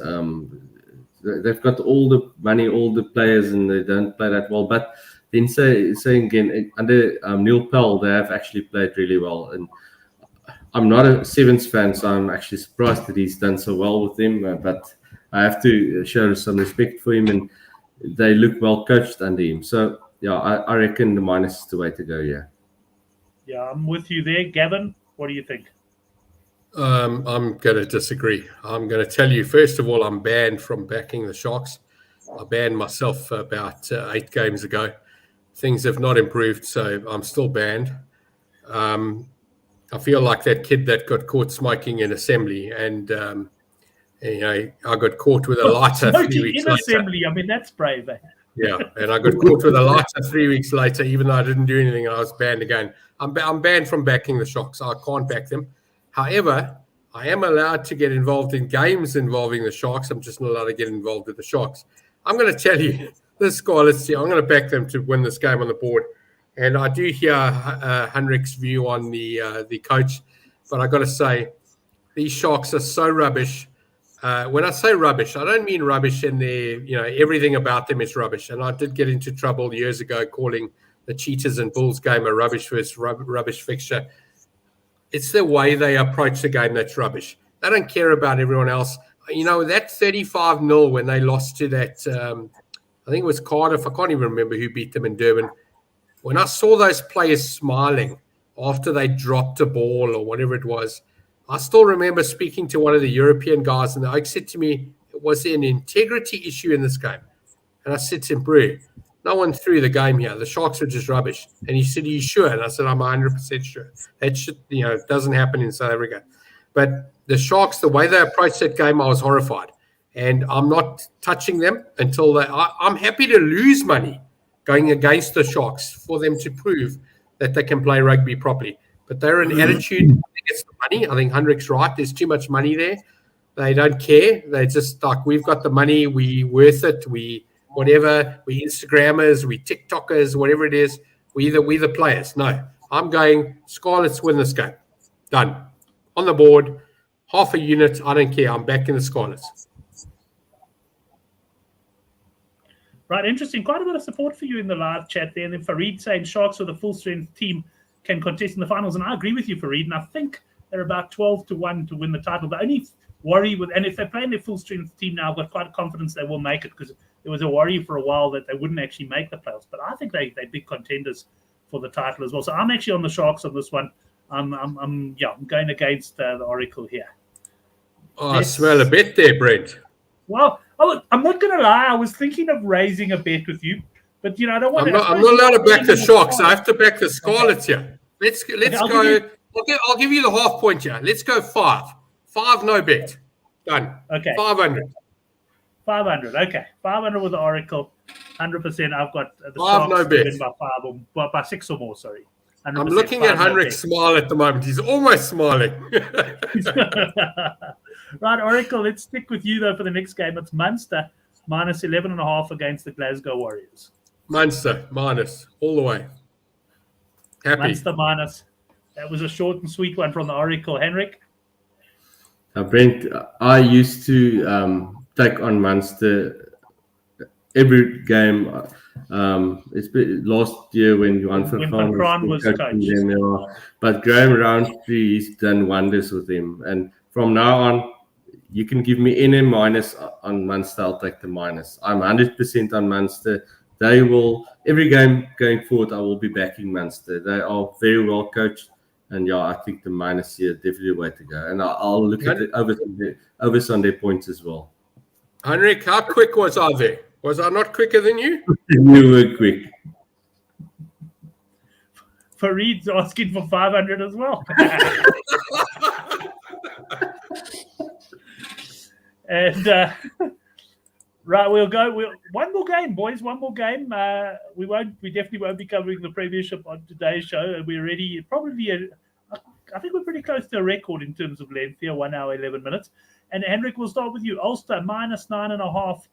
They've got all the money, all the players, and they don't play that well. But then saying again, under Neil Pell, they have actually played really well. And I'm not a Sevens fan, so I'm actually surprised that he's done so well with them. But I have to show some respect for him, and they look well coached under him. So, I reckon the minus is the way to go, Yeah, I'm with you there. Gavin, what do you think? I'm going to disagree. I'm going to tell you, first of all, I'm banned from backing the Sharks. I banned myself about 8 games ago. Things have not improved, so I'm still banned. I feel like that kid that got caught smoking in assembly, and I got caught with a lighter 3 weeks later. Assembly, I mean, that's brave. Yeah, and I got caught with a lighter 3 weeks later, even though I didn't do anything, and I was banned again. I'm banned from backing the Sharks. I can't back them. However, I am allowed to get involved in games involving the Sharks. I'm just not allowed to get involved with the Sharks. I'm going to tell you, this Scarlets team, I'm going to back them to win this game on the board. And I do hear Henrik's view on the coach, but I got to say, these Sharks are so rubbish. When I say rubbish, I don't mean rubbish in their, everything about them is rubbish. And I did get into trouble years ago calling the Cheetahs and Bulls game a rubbish fixture. It's the way they approach the game that's rubbish. They don't care about everyone else. That 35-0 when they lost to that, I think it was Cardiff. I can't even remember who beat them in Durban. When I saw those players smiling after they dropped a ball or whatever it was, I still remember speaking to one of the European guys, and the oak said to me, was there an integrity issue in this game? And I said to him, bro, no one threw the game here. The Sharks were just rubbish. And he said, are you sure? And I said, I'm 100% sure. That shit, doesn't happen in South Africa. But the Sharks, the way they approached that game, I was horrified. And I'm not touching them until I'm happy to lose money going against the Sharks for them to prove that they can play rugby properly. But they're an attitude. I think it's the money. I think Hendrik's right. There's too much money there. They don't care. They just like, we've got the money. We worth it. We whatever. We Instagrammers. We TikTokers. Whatever it is. We the players. No, I'm going Scarlets win this game. Done. On the board, half a unit. I don't care. I'm back in the Scarlets. Right, interesting. Quite a bit of support for you in the live chat there. And then Farid saying Sharks with a full strength team can contest in the finals. And I agree with you, Farid. And I think they're about 12-1 to win the title. The only worry with, and if they're playing their full strength team now, I've got quite confidence they will make it, because there was a worry for a while that they wouldn't actually make the playoffs. But I think they're big contenders for the title as well. So I'm actually on the Sharks on this one. I'm going against the Oracle here. Oh, I smell a bet there, Brent. Well, I'm not going to lie. I was thinking of raising a bet with you, but I don't want I'm not allowed to back the Sharks. I have to back the Scarlets here. Let's go. I'll give you the half point here. Let's go 5. 5, no bet. Done. Okay. 500. 500. Okay. 500 with the Oracle. 100%. I've got the 5, Sharks no bet. By 6 or more. Sorry. I'm looking at Henrik smile at the moment. He's almost smiling. Right, Oracle, let's stick with you, though, for the next game. It's Munster minus 11.5 against the Glasgow Warriors. Munster, minus, all the way. Happy. Munster minus. That was a short and sweet one from the Oracle. Henrik? Brent, I used to take on Munster every game. It's been last year when Johan van Graan was coaching them. But Graham Roundtree, he's done wonders with him. And from now on, you can give me any minus on Munster. I'll take the minus. I'm 100% on Munster. They will, every game going forward, I will be backing Munster. They are very well coached. And I think the minus here is definitely the way to go. And I'll look at it over Sunday points as well. Henrik, how quick was I there? Was I not quicker than you? You were quick. Farid's asking for 500 as well. And right, we'll go. One more game, boys. One more game. We definitely won't be covering the Premiership on today's show. We're already I think we're pretty close to a record in terms of length here, 1 hour 11 minutes. And Henrik, we'll start with you. Ulster minus 9.5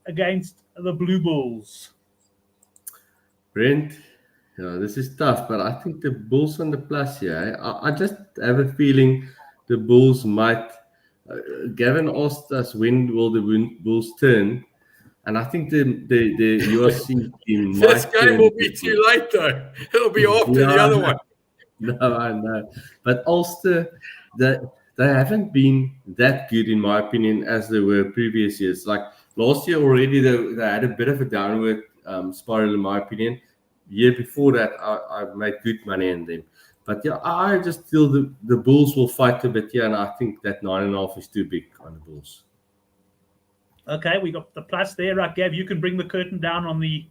against the Blue Bulls. Brent, this is tough, but I think the Bulls on the plus here. I just have a feeling the Bulls might. Gavin asked us when will the Bulls turn, and I think the URC team. This game will be too late, though. It'll be after the other one. No, I know, but Ulster, they haven't been that good in my opinion as they were previous years. Like last year already, they had a bit of a downward spiral in my opinion. Year before that, I made good money in them. But I just feel the Bulls will fight a bit here, and I think that 9.5 is too big on the Bulls. Okay, we got the plus there, right, Gav? You can bring the curtain down on the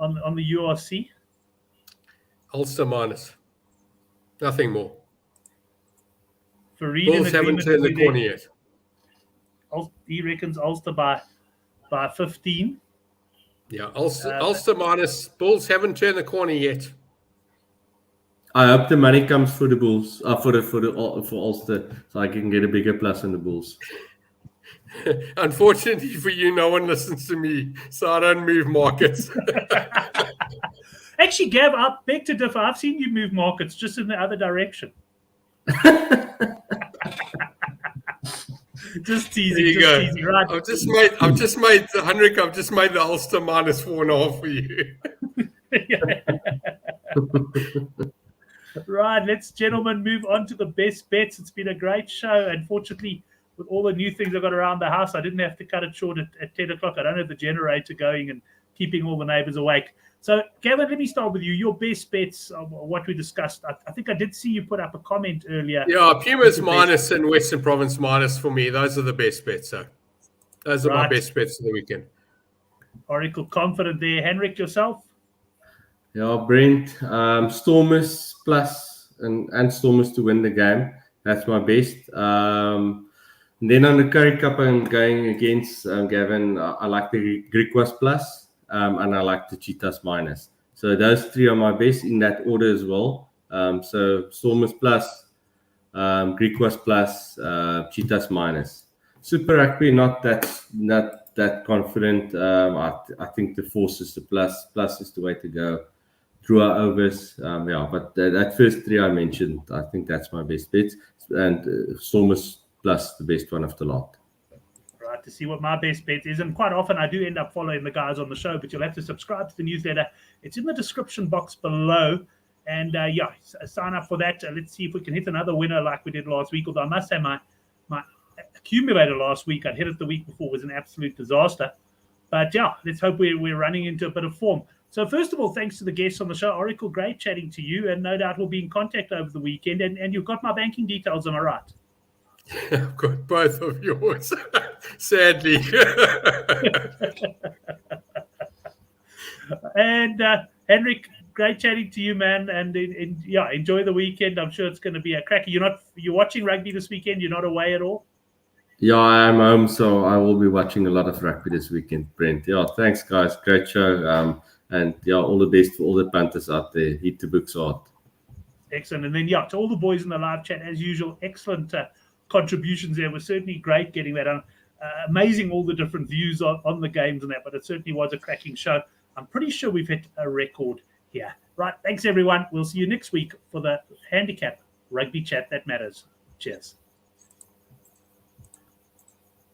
URC. Ulster minus, nothing more. Farid Bulls haven't turned the corner yet. He reckons Ulster by 15. Yeah, Ulster minus. Bulls haven't turned the corner yet. I hope the money comes for the Bulls, for Ulster, so I can get a bigger plus on the Bulls. Unfortunately for you, no one listens to me, so I don't move markets. Actually, Gav, I beg to differ. I've seen you move markets just in the other direction. Just teasing. There you go. Teasing, right? I've just made Henrik. I've just made the Ulster minus 4.5 for you. Right, let's, gentlemen, move on to the best bets. It's been a great show. Unfortunately, with all the new things I've got around the house, I didn't have to cut it short at 10 o'clock. I don't have the generator going and keeping all the neighbors awake. So, Gavin, let me start with you. Your best bets of what we discussed. I think I did see you put up a comment earlier. Yeah, Pumas minus and Western Province minus for me. Those are the best bets. So, those are my best bets of the weekend. Oracle confident there. Henrik, yourself? Yeah, Brent, Stormers plus and Stormers to win the game. That's my best. Then on the Currie Cup, I'm going against Gavin. I like the Griquas plus, and I like the Cheetahs minus. So those three are my best in that order as well. So Stormers plus, Griquas plus, Cheetahs minus. Super Rugby, not that confident. I think the Force is the plus. Plus is the way to go. draw overs. But that first three I mentioned, I think that's my best bet. And Stormers plus the best one of the lot. Right, to see what my best bet is. And quite often I do end up following the guys on the show, but you'll have to subscribe to the newsletter. It's in the description box below. And sign up for that. Let's see if we can hit another winner like we did last week. Although I must say my accumulator last week, I'd hit it the week before, was an absolute disaster. But let's hope we're running into a bit of form. So first of all, thanks to the guests on the show. Oracle, great chatting to you. And no doubt we'll be in contact over the weekend. And you've got my banking details, am I right? I've got both of yours, sadly. And Henrik, great chatting to you, man. And enjoy the weekend. I'm sure it's going to be a cracker. You're watching rugby this weekend? You're not away at all? Yeah, I'm home, so I will be watching a lot of rugby this weekend, Brent. Yeah, thanks, guys. Great show. And all the best for all the punters out there. Hit the books hard. Excellent. And then, to all the boys in the live chat, as usual, excellent contributions there. It was certainly great getting that on. Amazing, all the different views on the games and that, but it certainly was a cracking show. I'm pretty sure we've hit a record here. Right. Thanks, everyone. We'll see you next week for the Handicap Rugby Chat That Matters. Cheers.